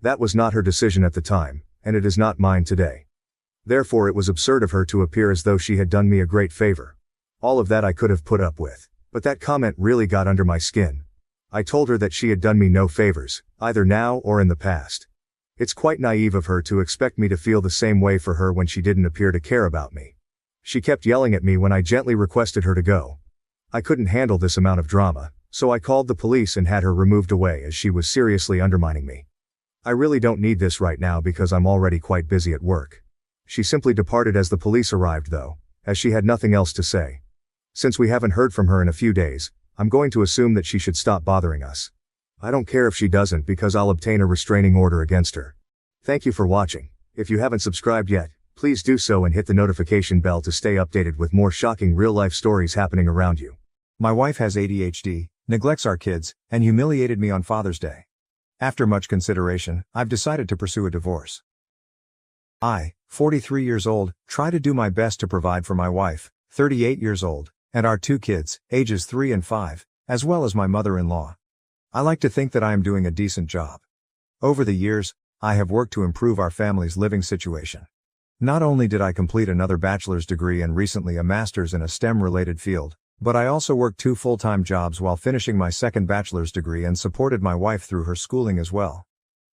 That was not her decision at the time, and it is not mine today. Therefore it was absurd of her to appear as though she had done me a great favor. All of that I could have put up with, but that comment really got under my skin. I told her that she had done me no favors, either now or in the past. It's quite naive of her to expect me to feel the same way for her when she didn't appear to care about me. She kept yelling at me when I gently requested her to go. I couldn't handle this amount of drama, so I called the police and had her removed away as she was seriously undermining me. I really don't need this right now because I'm already quite busy at work. She simply departed as the police arrived though, as she had nothing else to say. Since we haven't heard from her in a few days, I'm going to assume that she should stop bothering us. I don't care if she doesn't because I'll obtain a restraining order against her. Thank you for watching. If you haven't subscribed yet, please do so and hit the notification bell to stay updated with more shocking real-life stories happening around you. My wife has ADHD, neglects our kids, and humiliated me on Father's Day. After much consideration, I've decided to pursue a divorce. I, 43 years old, try to do my best to provide for my wife, 38 years old, and our 2 kids, ages 3 and 5, as well as my mother-in-law. I like to think that I am doing a decent job. Over the years, I have worked to improve our family's living situation. Not only did I complete another bachelor's degree and recently a master's in a STEM-related field, but I also worked 2 full-time jobs while finishing my second bachelor's degree and supported my wife through her schooling as well.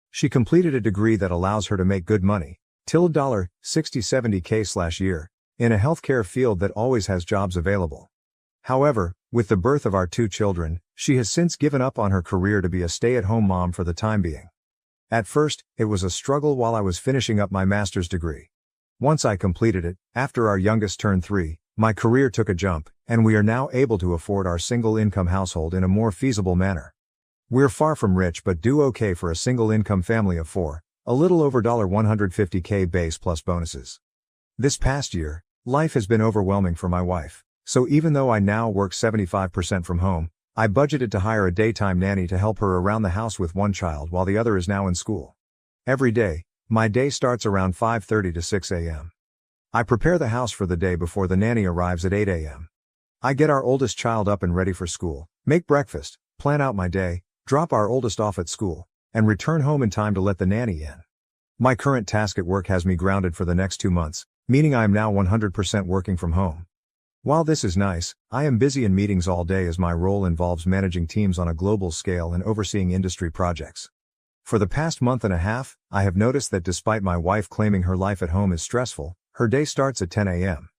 She completed a degree that allows her to make good money, $60-70K/year, in a healthcare field that always has jobs available. However, with the birth of our 2 children, she has since given up on her career to be a stay-at-home mom for the time being. At first, it was a struggle while I was finishing up my master's degree. Once I completed it, after our youngest turned 3, my career took a jump, and we are now able to afford our single-income household in a more feasible manner. We're far from rich but do okay for a single-income family of 4, a little over $150K base plus bonuses. This past year, life has been overwhelming for my wife, so even though I now work 75% from home, I budgeted to hire a daytime nanny to help her around the house with one child while the other is now in school. Every day, my day starts around 5:30 to 6 a.m. I prepare the house for the day before the nanny arrives at 8 a.m. I get our oldest child up and ready for school, make breakfast, plan out my day, drop our oldest off at school, and return home in time to let the nanny in. My current task at work has me grounded for the next 2 months, meaning I am now 100% working from home. While this is nice, I am busy in meetings all day as my role involves managing teams on a global scale and overseeing industry projects. For the past month and a half, I have noticed that despite my wife claiming her life at home is stressful, her day starts at 10 a.m.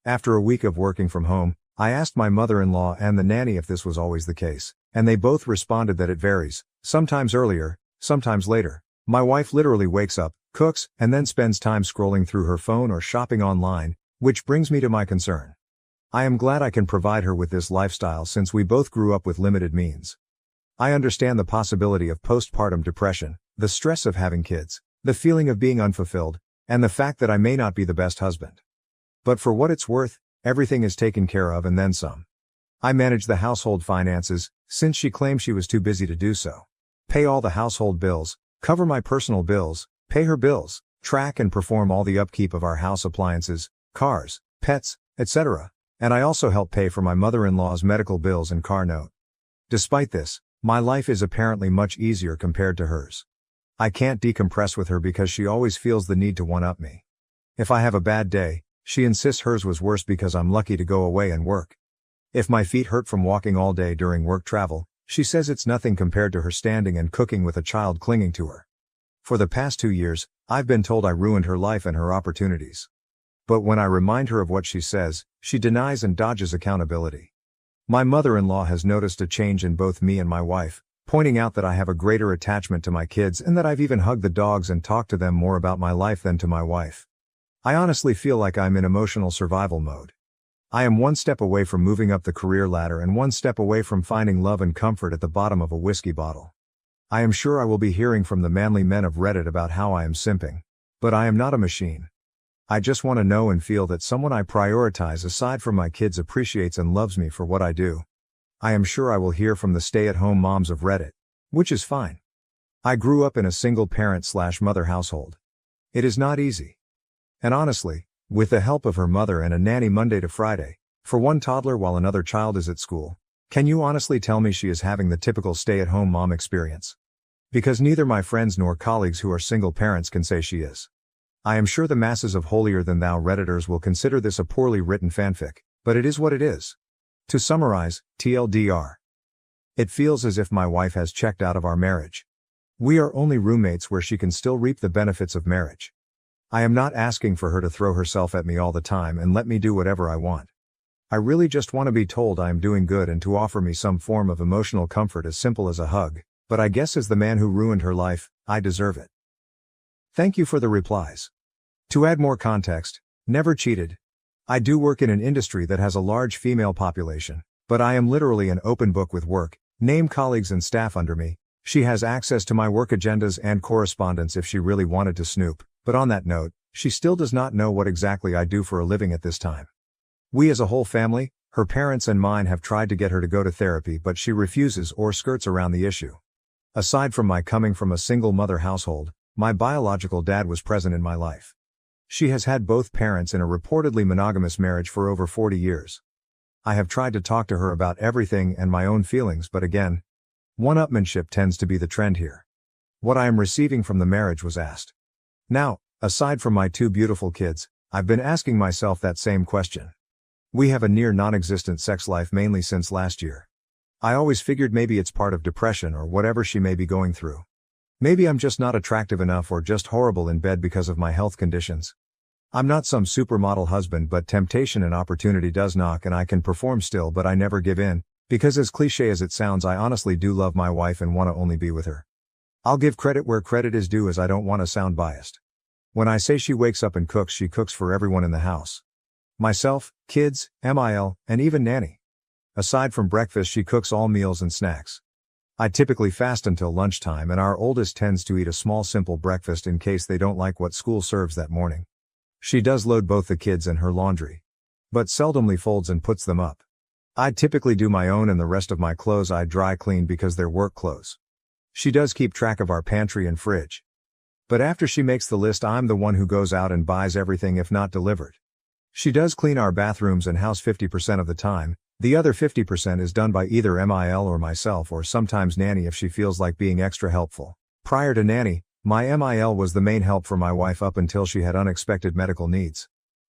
After a week of working from home, I asked my mother-in-law and the nanny if this was always the case, and they both responded that it varies, sometimes earlier, sometimes later. My wife literally wakes up, cooks, and then spends time scrolling through her phone or shopping online, which brings me to my concern. I am glad I can provide her with this lifestyle since we both grew up with limited means. I understand the possibility of postpartum depression, the stress of having kids, the feeling of being unfulfilled, and the fact that I may not be the best husband. But for what it's worth, everything is taken care of and then some. I manage the household finances, since she claimed she was too busy to do so. Pay all the household bills, cover my personal bills, pay her bills, track and perform all the upkeep of our house appliances, cars, pets, etc. And I also help pay for my mother-in-law's medical bills and car note. Despite this, my life is apparently much easier compared to hers. I can't decompress with her because she always feels the need to one-up me. If I have a bad day, she insists hers was worse because I'm lucky to go away and work. If my feet hurt from walking all day during work travel, she says it's nothing compared to her standing and cooking with a child clinging to her. For the past 2 years, I've been told I ruined her life and her opportunities. But when I remind her of what she says, she denies and dodges accountability. My mother-in-law has noticed a change in both me and my wife, pointing out that I have a greater attachment to my kids and that I've even hugged the dogs and talked to them more about my life than to my wife. I honestly feel like I'm in emotional survival mode. I am one step away from moving up the career ladder and one step away from finding love and comfort at the bottom of a whiskey bottle. I am sure I will be hearing from the manly men of Reddit about how I am simping. But I am not a machine. I just want to know and feel that someone I prioritize aside from my kids appreciates and loves me for what I do. I am sure I will hear from the stay-at-home moms of Reddit, which is fine. I grew up in a single parent/mother household. It is not easy. And honestly, with the help of her mother and a nanny Monday to Friday, for one toddler while another child is at school, can you honestly tell me she is having the typical stay-at-home mom experience? Because neither my friends nor colleagues who are single parents can say she is. I am sure the masses of holier-than-thou Redditors will consider this a poorly written fanfic, but it is what it is. To summarize, TLDR. It feels as if my wife has checked out of our marriage. We are only roommates where she can still reap the benefits of marriage. I am not asking for her to throw herself at me all the time and let me do whatever I want. I really just want to be told I am doing good and to offer me some form of emotional comfort as simple as a hug, but I guess as the man who ruined her life, I deserve it. Thank you for the replies. To add more context, never cheated. I do work in an industry that has a large female population, but I am literally an open book with work, name colleagues and staff under me. She has access to my work agendas and correspondence if she really wanted to snoop, but on that note, she still does not know what exactly I do for a living at this time. We as a whole family, her parents and mine have tried to get her to go to therapy but she refuses or skirts around the issue. Aside from my coming from a single mother household, my biological dad was present in my life. She has had both parents in a reportedly monogamous marriage for over 40 years. I have tried to talk to her about everything and my own feelings but again, one-upmanship tends to be the trend here. What I am receiving from the marriage was asked. Now, aside from my two beautiful kids, I've been asking myself that same question. We have a near non-existent sex life mainly since last year. I always figured maybe it's part of depression or whatever she may be going through. Maybe I'm just not attractive enough or just horrible in bed because of my health conditions. I'm not some supermodel husband but temptation and opportunity does knock and I can perform still but I never give in, because as cliche as it sounds I honestly do love my wife and want to only be with her. I'll give credit where credit is due as I don't want to sound biased. When I say she wakes up and cooks, she cooks for everyone in the house. Myself, kids, MIL, and even nanny. Aside from breakfast she cooks all meals and snacks. I typically fast until lunchtime and our oldest tends to eat a small simple breakfast in case they don't like what school serves that morning. She does load both the kids and her laundry, but seldomly folds and puts them up. I typically do my own and the rest of my clothes I dry clean because they're work clothes. She does keep track of our pantry and fridge. But after she makes the list I'm the one who goes out and buys everything if not delivered. She does clean our bathrooms and house 50% of the time. The other 50% is done by either MIL or myself or sometimes nanny if she feels like being extra helpful. Prior to nanny, my MIL was the main help for my wife up until she had unexpected medical needs.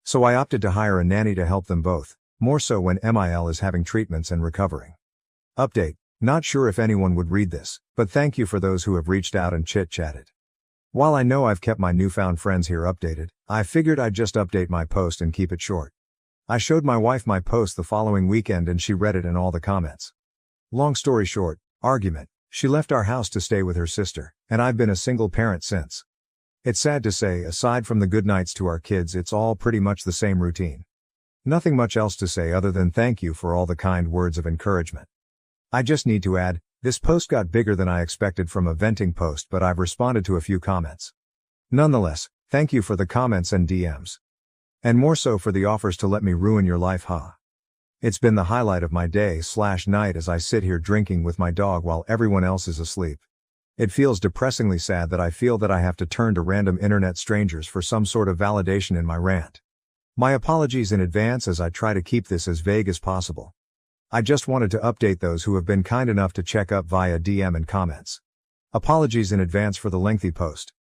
So I opted to hire a nanny to help them both, more so when MIL is having treatments and recovering. Update: not sure if anyone would read this, but thank you for those who have reached out and chit-chatted. While I know I've kept my newfound friends here updated, I figured I'd just update my post and keep it short. I showed my wife my post the following weekend and she read it and all the comments. Long story short, argument, she left our house to stay with her sister, and I've been a single parent since. It's sad to say, aside from the good nights to our kids, it's all pretty much the same routine. Nothing much else to say other than thank you for all the kind words of encouragement. I just need to add, this post got bigger than I expected from a venting post but I've responded to a few comments. Nonetheless, thank you for the comments and DMs. And more so for the offers to let me ruin your life, huh? It's been the highlight of my day/night as I sit here drinking with my dog while everyone else is asleep. It feels depressingly sad that I feel that I have to turn to random internet strangers for some sort of validation in my rant. My apologies in advance as I try to keep this as vague as possible. I just wanted to update those who have been kind enough to check up via DM and comments. Apologies in advance for the lengthy post.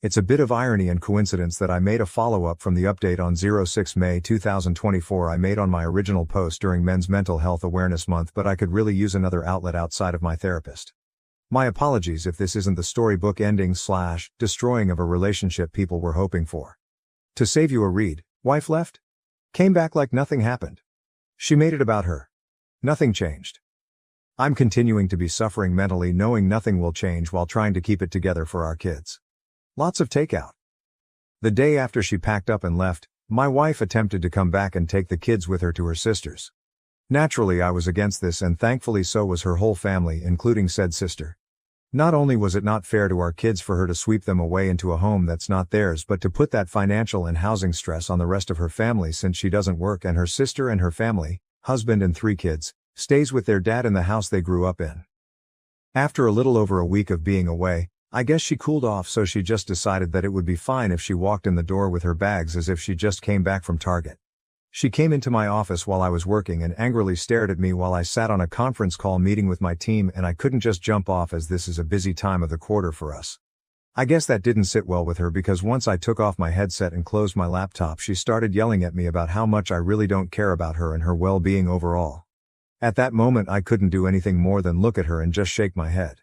It's a bit of irony and coincidence that I made a follow-up from the update on 6 May 2024 I made on my original post during Men's Mental Health Awareness Month, but I could really use another outlet outside of my therapist. My apologies if this isn't the storybook ending/destroying of a relationship people were hoping for. To save you a read, wife left? Came back like nothing happened. She made it about her. Nothing changed. I'm continuing to be suffering mentally knowing nothing will change while trying to keep it together for our kids. Lots of takeout. The day after she packed up and left, my wife attempted to come back and take the kids with her to her sister's. Naturally I was against this and thankfully so was her whole family including said sister. Not only was it not fair to our kids for her to sweep them away into a home that's not theirs but to put that financial and housing stress on the rest of her family since she doesn't work and her sister and her family, husband and 3 kids, stays with their dad in the house they grew up in. After a little over a week of being away, I guess she cooled off, so she just decided that it would be fine if she walked in the door with her bags as if she just came back from Target. She came into my office while I was working and angrily stared at me while I sat on a conference call meeting with my team, and I couldn't just jump off as this is a busy time of the quarter for us. I guess that didn't sit well with her, because once I took off my headset and closed my laptop, she started yelling at me about how much I really don't care about her and her well-being overall. At that moment I couldn't do anything more than look at her and just shake my head.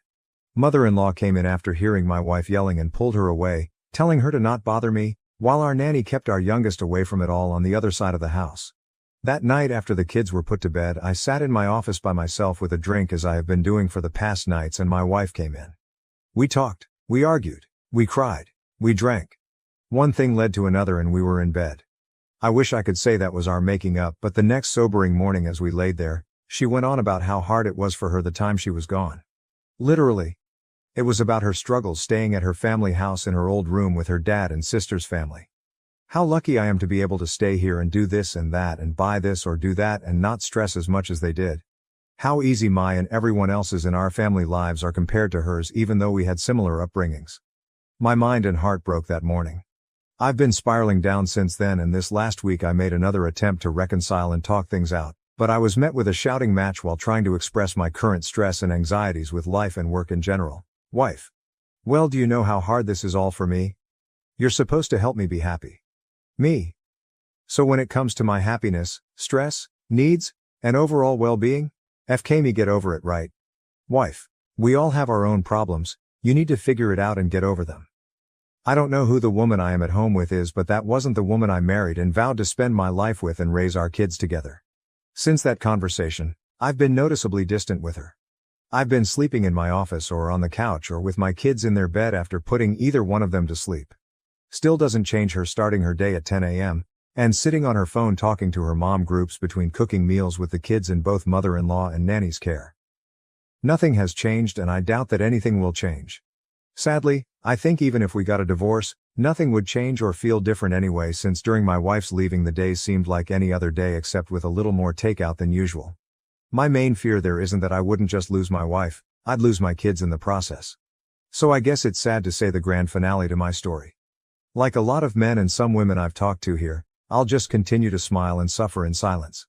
Mother-in-law came in after hearing my wife yelling and pulled her away, telling her to not bother me, while our nanny kept our youngest away from it all on the other side of the house. That night after the kids were put to bed, I sat in my office by myself with a drink, as I have been doing for the past nights, and my wife came in. We talked, we argued, we cried, we drank. One thing led to another and we were in bed. I wish I could say that was our making up, but the next sobering morning as we laid there, she went on about how hard it was for her the time she was gone. Literally. It was about her struggles staying at her family house in her old room with her dad and sister's family. How lucky I am to be able to stay here and do this and that and buy this or do that and not stress as much as they did. How easy my and everyone else's in our family lives are compared to hers, even though we had similar upbringings. My mind and heart broke that morning. I've been spiraling down since then, and this last week I made another attempt to reconcile and talk things out, but I was met with a shouting match while trying to express my current stress and anxieties with life and work in general. Wife. Well, do you know how hard this is all for me? You're supposed to help me be happy. Me. So when it comes to my happiness, stress, needs, and overall well-being, FK me, get over it, right? Wife. We all have our own problems, you need to figure it out and get over them. I don't know who the woman I am at home with is, but that wasn't the woman I married and vowed to spend my life with and raise our kids together. Since that conversation, I've been noticeably distant with her. I've been sleeping in my office or on the couch or with my kids in their bed after putting either one of them to sleep. Still doesn't change her starting her day at 10 a.m., and sitting on her phone talking to her mom groups between cooking meals with the kids in both mother-in-law and nanny's care. Nothing has changed, and I doubt that anything will change. Sadly, I think even if we got a divorce, nothing would change or feel different anyway, since during my wife's leaving the days seemed like any other day except with a little more takeout than usual. My main fear there isn't that I wouldn't just lose my wife, I'd lose my kids in the process. So I guess it's sad to say the grand finale to my story. Like a lot of men and some women I've talked to here, I'll just continue to smile and suffer in silence.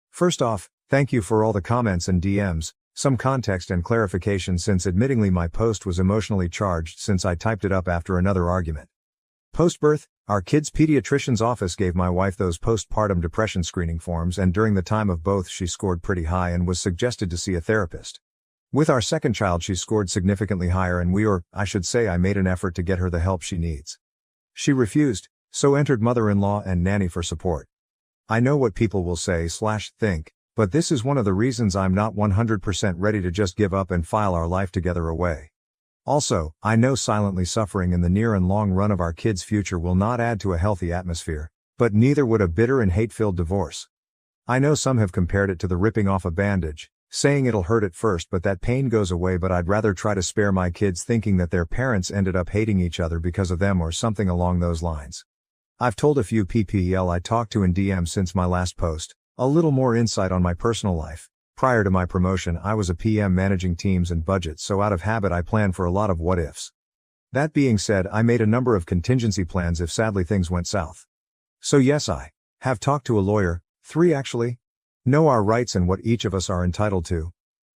First off, thank you for all the comments and DMs, some context and clarification, since admittingly my post was emotionally charged since I typed it up after another argument. Post-birth, our kids' pediatrician's office gave my wife those postpartum depression screening forms, and during the time of both she scored pretty high and was suggested to see a therapist. With our second child she scored significantly higher, and I made an effort to get her the help she needs. She refused, so entered mother-in-law and nanny for support. I know what people will say/think, but this is one of the reasons I'm not 100% ready to just give up and file our life together away. Also, I know silently suffering in the near and long run of our kids' future will not add to a healthy atmosphere, but neither would a bitter and hate-filled divorce. I know some have compared it to the ripping off a bandage, saying it'll hurt at first but that pain goes away, but I'd rather try to spare my kids thinking that their parents ended up hating each other because of them or something along those lines. I've told a few PPL I talked to in DM since my last post, a little more insight on my personal life. Prior to my promotion, I was a PM managing teams and budgets, so out of habit I planned for a lot of what-ifs. That being said, I made a number of contingency plans if sadly things went south. So yes, I have talked to a lawyer, 3 actually. Know our rights and what each of us are entitled to.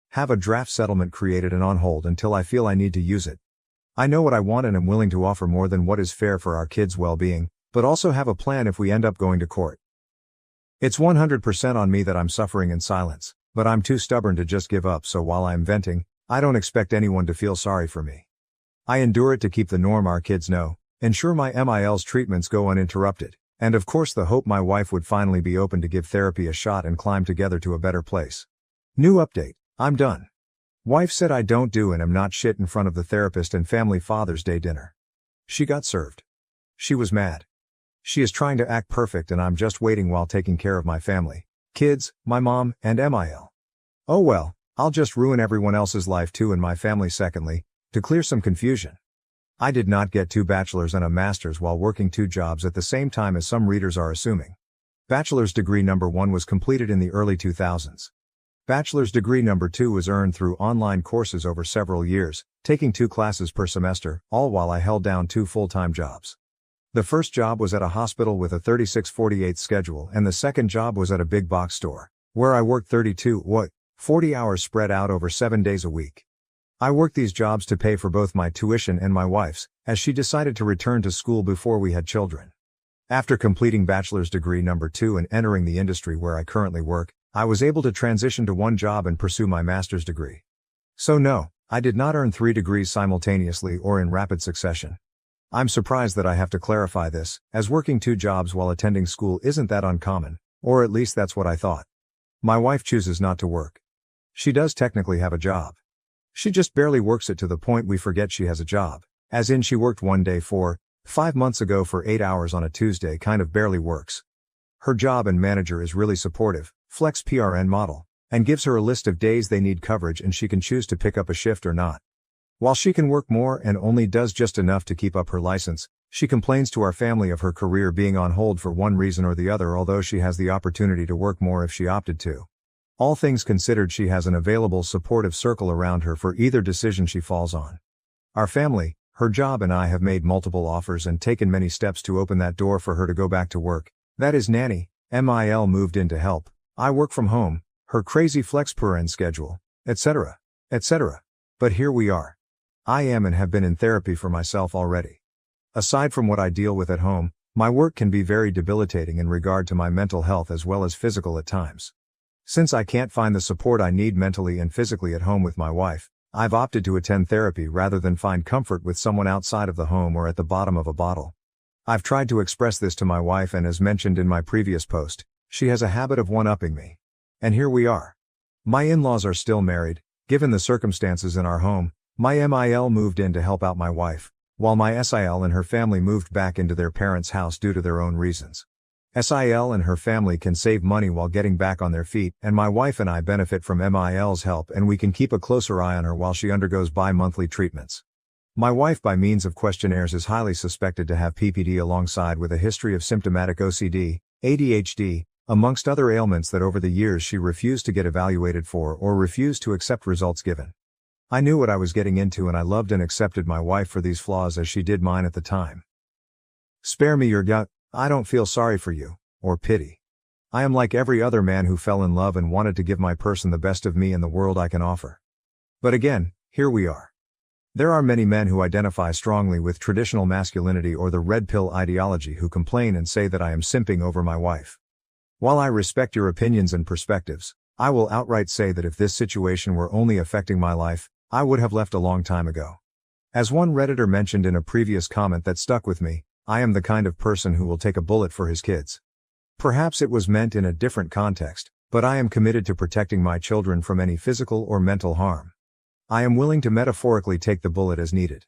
Have a draft settlement created and on hold until I feel I need to use it. I know what I want and am willing to offer more than what is fair for our kids' well-being, but also have a plan if we end up going to court. It's 100% on me that I'm suffering in silence, but I'm too stubborn to just give up, so while I'm venting, I don't expect anyone to feel sorry for me. I endure it to keep the norm our kids know, ensure my MIL's treatments go uninterrupted, and of course the hope my wife would finally be open to give therapy a shot and climb together to a better place. New update, I'm done. Wife said I don't do and am not shit in front of the therapist and family Father's Day dinner. She got served. She was mad. She is trying to act perfect and I'm just waiting while taking care of my family, kids, my mom, and MIL. Oh well, I'll just ruin everyone else's life too and my family. Secondly, to clear some confusion. I did not get 2 bachelor's and a master's while working 2 jobs at the same time as some readers are assuming. Bachelor's degree number 1 was completed in the early 2000s. Bachelor's degree number 2 was earned through online courses over several years, taking 2 classes per semester, all while I held down 2 full-time jobs. The first job was at a hospital with a 36-48 schedule, and the second job was at a big box store, where I worked 40 hours spread out over 7 days a week. I worked these jobs to pay for both my tuition and my wife's, as she decided to return to school before we had children. After completing bachelor's degree number 2 and entering the industry where I currently work, I was able to transition to one job and pursue my master's degree. So no, I did not earn 3 degrees simultaneously or in rapid succession. I'm surprised that I have to clarify this, as working 2 jobs while attending school isn't that uncommon, or at least that's what I thought. My wife chooses not to work. She does technically have a job. She just barely works it to the point we forget she has a job, as in she worked one day 5 months ago for 8 hours on a Tuesday kind of barely works. Her job and manager is really supportive, flex PRN model, and gives her a list of days they need coverage and she can choose to pick up a shift or not. While she can work more and only does just enough to keep up her license, she complains to our family of her career being on hold for one reason or the other, although she has the opportunity to work more if she opted to. All things considered, she has an available supportive circle around her for either decision she falls on. Our family, her job and I have made multiple offers and taken many steps to open that door for her to go back to work. That is nanny, MIL moved in to help, I work from home, her crazy flex PRN schedule, etc., etc. But here we are. I am and have been in therapy for myself already. Aside from what I deal with at home, my work can be very debilitating in regard to my mental health as well as physical at times. Since I can't find the support I need mentally and physically at home with my wife, I've opted to attend therapy rather than find comfort with someone outside of the home or at the bottom of a bottle. I've tried to express this to my wife, and as mentioned in my previous post, she has a habit of one-upping me. And here we are. My in-laws are still married. Given the circumstances in our home, my MIL moved in to help out my wife, while my SIL and her family moved back into their parents' house due to their own reasons. SIL and her family can save money while getting back on their feet, and my wife and I benefit from MIL's help, and we can keep a closer eye on her while she undergoes bi-monthly treatments. My wife, by means of questionnaires, is highly suspected to have PPD alongside with a history of symptomatic OCD, ADHD, amongst other ailments that over the years she refused to get evaluated for or refused to accept results given. I knew what I was getting into, and I loved and accepted my wife for these flaws as she did mine at the time. Spare me your gut. I don't feel sorry for you, or pity. I am like every other man who fell in love and wanted to give my person the best of me and the world I can offer. But again, here we are. There are many men who identify strongly with traditional masculinity or the red pill ideology who complain and say that I am simping over my wife. While I respect your opinions and perspectives, I will outright say that if this situation were only affecting my life, I would have left a long time ago. As one Redditor mentioned in a previous comment that stuck with me, I am the kind of person who will take a bullet for his kids. Perhaps it was meant in a different context, but I am committed to protecting my children from any physical or mental harm. I am willing to metaphorically take the bullet as needed.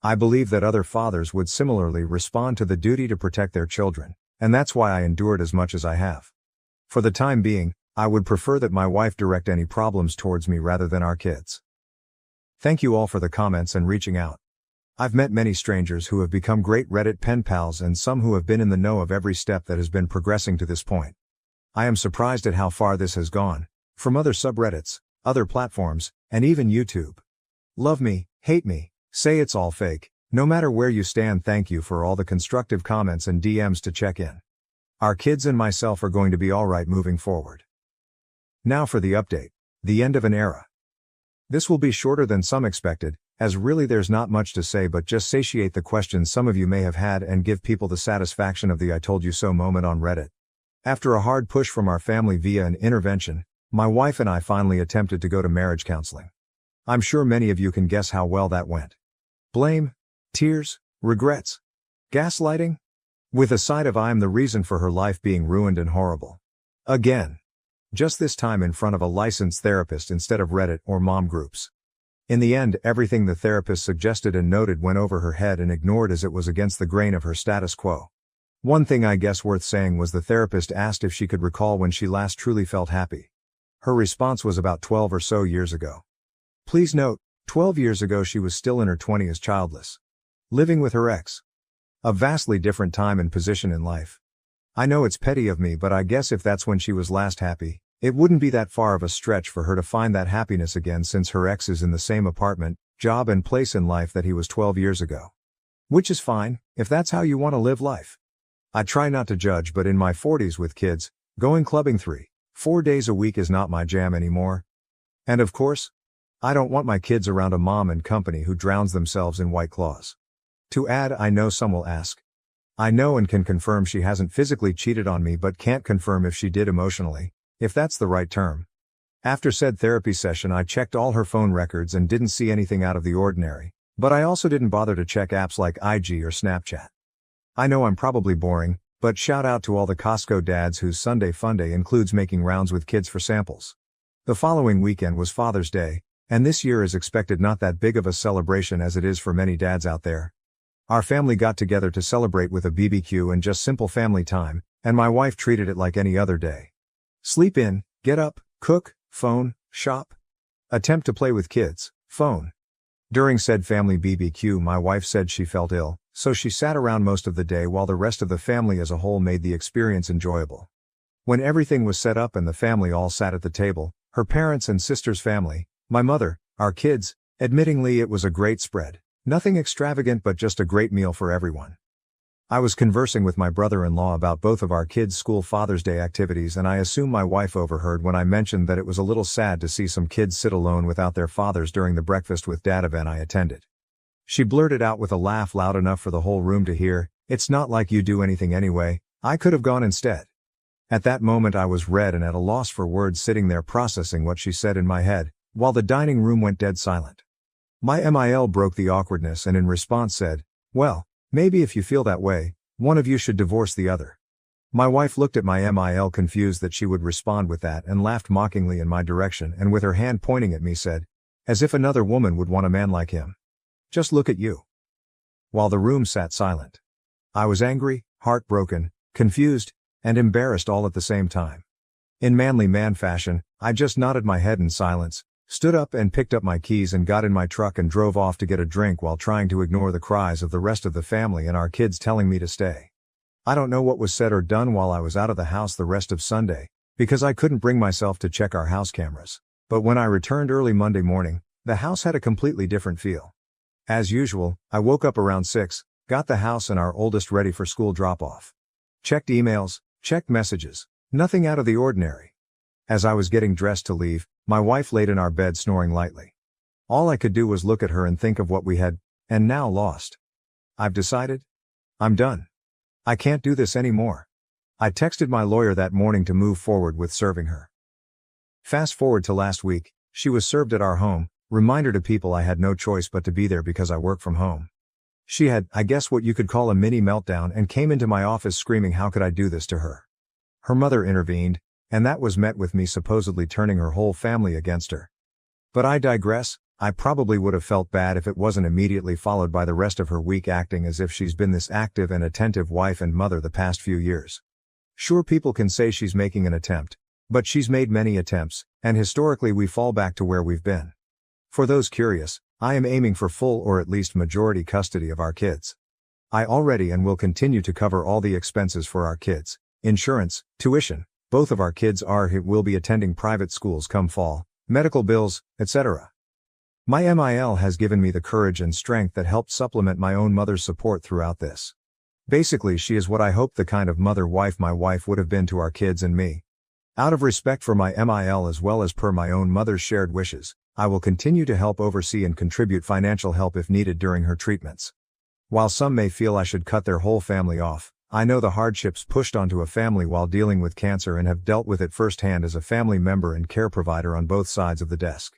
I believe that other fathers would similarly respond to the duty to protect their children, and that's why I endured as much as I have. For the time being, I would prefer that my wife direct any problems towards me rather than our kids. Thank you all for the comments and reaching out. I've met many strangers who have become great Reddit pen pals and some who have been in the know of every step that has been progressing to this point. I am surprised at how far this has gone, from other subreddits, other platforms, and even YouTube. Love me, hate me, say it's all fake, no matter where you stand, thank you for all the constructive comments and DMs to check in. Our kids and myself are going to be alright moving forward. Now for the update, the end of an era. This will be shorter than some expected, as really there's not much to say but just satiate the questions some of you may have had and give people the satisfaction of the I told you so moment on Reddit. After a hard push from our family via an intervention, my wife and I finally attempted to go to marriage counseling. I'm sure many of you can guess how well that went. Blame, tears, regrets, gaslighting, with a side of I am the reason for her life being ruined and horrible. Again. Just this time in front of a licensed therapist instead of Reddit or mom groups. In the end, everything the therapist suggested and noted went over her head and ignored as it was against the grain of her status quo. One thing I guess worth saying was the therapist asked if she could recall when she last truly felt happy. Her response was about 12 or so years ago. Please note, 12 years ago she was still in her 20s, childless. Living with her ex. A vastly different time and position in life. I know it's petty of me, but I guess if that's when she was last happy, It wouldn't be that far of a stretch for her to find that happiness again since her ex is in the same apartment, job and place in life that he was 12 years ago. Which is fine, if that's how you want to live life. I try not to judge, but in my 40s with kids, going clubbing 3-4 days a week is not my jam anymore. And of course, I don't want my kids around a mom and company who drowns themselves in White Claws. To add, I know some will ask. I know and can confirm she hasn't physically cheated on me but can't confirm if she did emotionally, if that's the right term. After said therapy session I checked all her phone records and didn't see anything out of the ordinary, but I also didn't bother to check apps like IG or Snapchat. I know I'm probably boring, but shout out to all the Costco dads whose Sunday Funday includes making rounds with kids for samples. The following weekend was Father's Day, and this year is expected not that big of a celebration as it is for many dads out there. Our family got together to celebrate with a BBQ and just simple family time, and my wife treated it like any other day. Sleep in, get up, cook, phone, shop. Attempt to play with kids, phone. During said family BBQ my wife said she felt ill, so she sat around most of the day while the rest of the family as a whole made the experience enjoyable. When everything was set up and the family all sat at the table, her parents and sister's family, my mother, our kids, admittingly it was a great spread. Nothing extravagant but just a great meal for everyone. I was conversing with my brother-in-law about both of our kids' school Father's Day activities and I assume my wife overheard when I mentioned that it was a little sad to see some kids sit alone without their fathers during the breakfast with dad event I attended. She blurted out with a laugh loud enough for the whole room to hear, "It's not like you do anything anyway, I could have gone instead." At that moment I was red and at a loss for words, sitting there processing what she said in my head, while the dining room went dead silent. My MIL broke the awkwardness and in response said, "Well, maybe if you feel that way, one of you should divorce the other." My wife looked at my MIL confused that she would respond with that and laughed mockingly in my direction and with her hand pointing at me said, "As if another woman would want a man like him. Just look at you." While the room sat silent. I was angry, heartbroken, confused, and embarrassed all at the same time. In manly man fashion, I just nodded my head in silence, stood up and picked up my keys and got in my truck and drove off to get a drink while trying to ignore the cries of the rest of the family and our kids telling me to stay. I don't know what was said or done while I was out of the house the rest of Sunday, because I couldn't bring myself to check our house cameras. But when I returned early Monday morning, the house had a completely different feel. As usual, I woke up around 6, got the house and our oldest ready for school drop-off. Checked emails, checked messages, nothing out of the ordinary. As I was getting dressed to leave, my wife laid in our bed snoring lightly. All I could do was look at her and think of what we had, and now lost. I've decided. I'm done. I can't do this anymore. I texted my lawyer that morning to move forward with serving her. Fast forward to last week, she was served at our home, reminder to people I had no choice but to be there because I work from home. She had, I guess what you could call a mini meltdown and came into my office screaming how could I do this to her. Her mother intervened, and that was met with me supposedly turning her whole family against her. But I digress. I probably would have felt bad if it wasn't immediately followed by the rest of her week acting as if she's been this active and attentive wife and mother the past few years. Sure, people can say she's making an attempt, but she's made many attempts, and historically we fall back to where we've been. For those curious, I am aiming for full or at least majority custody of our kids. I already and will continue to cover all the expenses for our kids, insurance, tuition. Both of our kids will be attending private schools come fall, medical bills, etc. My MIL has given me the courage and strength that helped supplement my own mother's support throughout this. Basically, she is what I hoped the kind of mother-wife my wife would have been to our kids and me. Out of respect for my MIL as well as per my own mother's shared wishes, I will continue to help oversee and contribute financial help if needed during her treatments. While some may feel I should cut their whole family off, I know the hardships pushed onto a family while dealing with cancer and have dealt with it firsthand as a family member and care provider on both sides of the desk.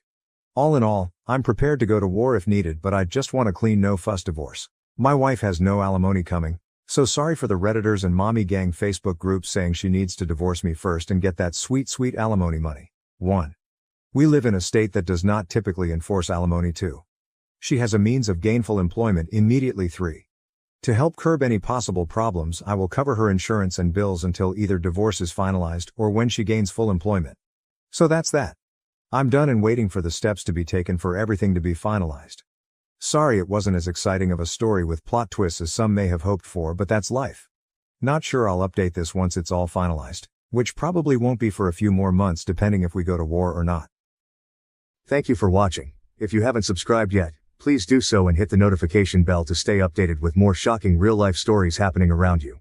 All in all, I'm prepared to go to war if needed, but I just want a clean no-fuss divorce. My wife has no alimony coming, so sorry for the Redditors and mommy gang Facebook groups saying she needs to divorce me first and get that sweet, sweet alimony money. 1. We live in a state that does not typically enforce alimony. 2. She has a means of gainful employment immediately. 3. To help curb any possible problems, I will cover her insurance and bills until either divorce is finalized or when she gains full employment. So that's that. I'm done and waiting for the steps to be taken for everything to be finalized. Sorry it wasn't as exciting of a story with plot twists as some may have hoped for, but that's life. Not sure I'll update this once it's all finalized. Which probably won't be for a few more months depending if we go to war or not. Thank you for watching. If you haven't subscribed yet, please do so and hit the notification bell to stay updated with more shocking real-life stories happening around you.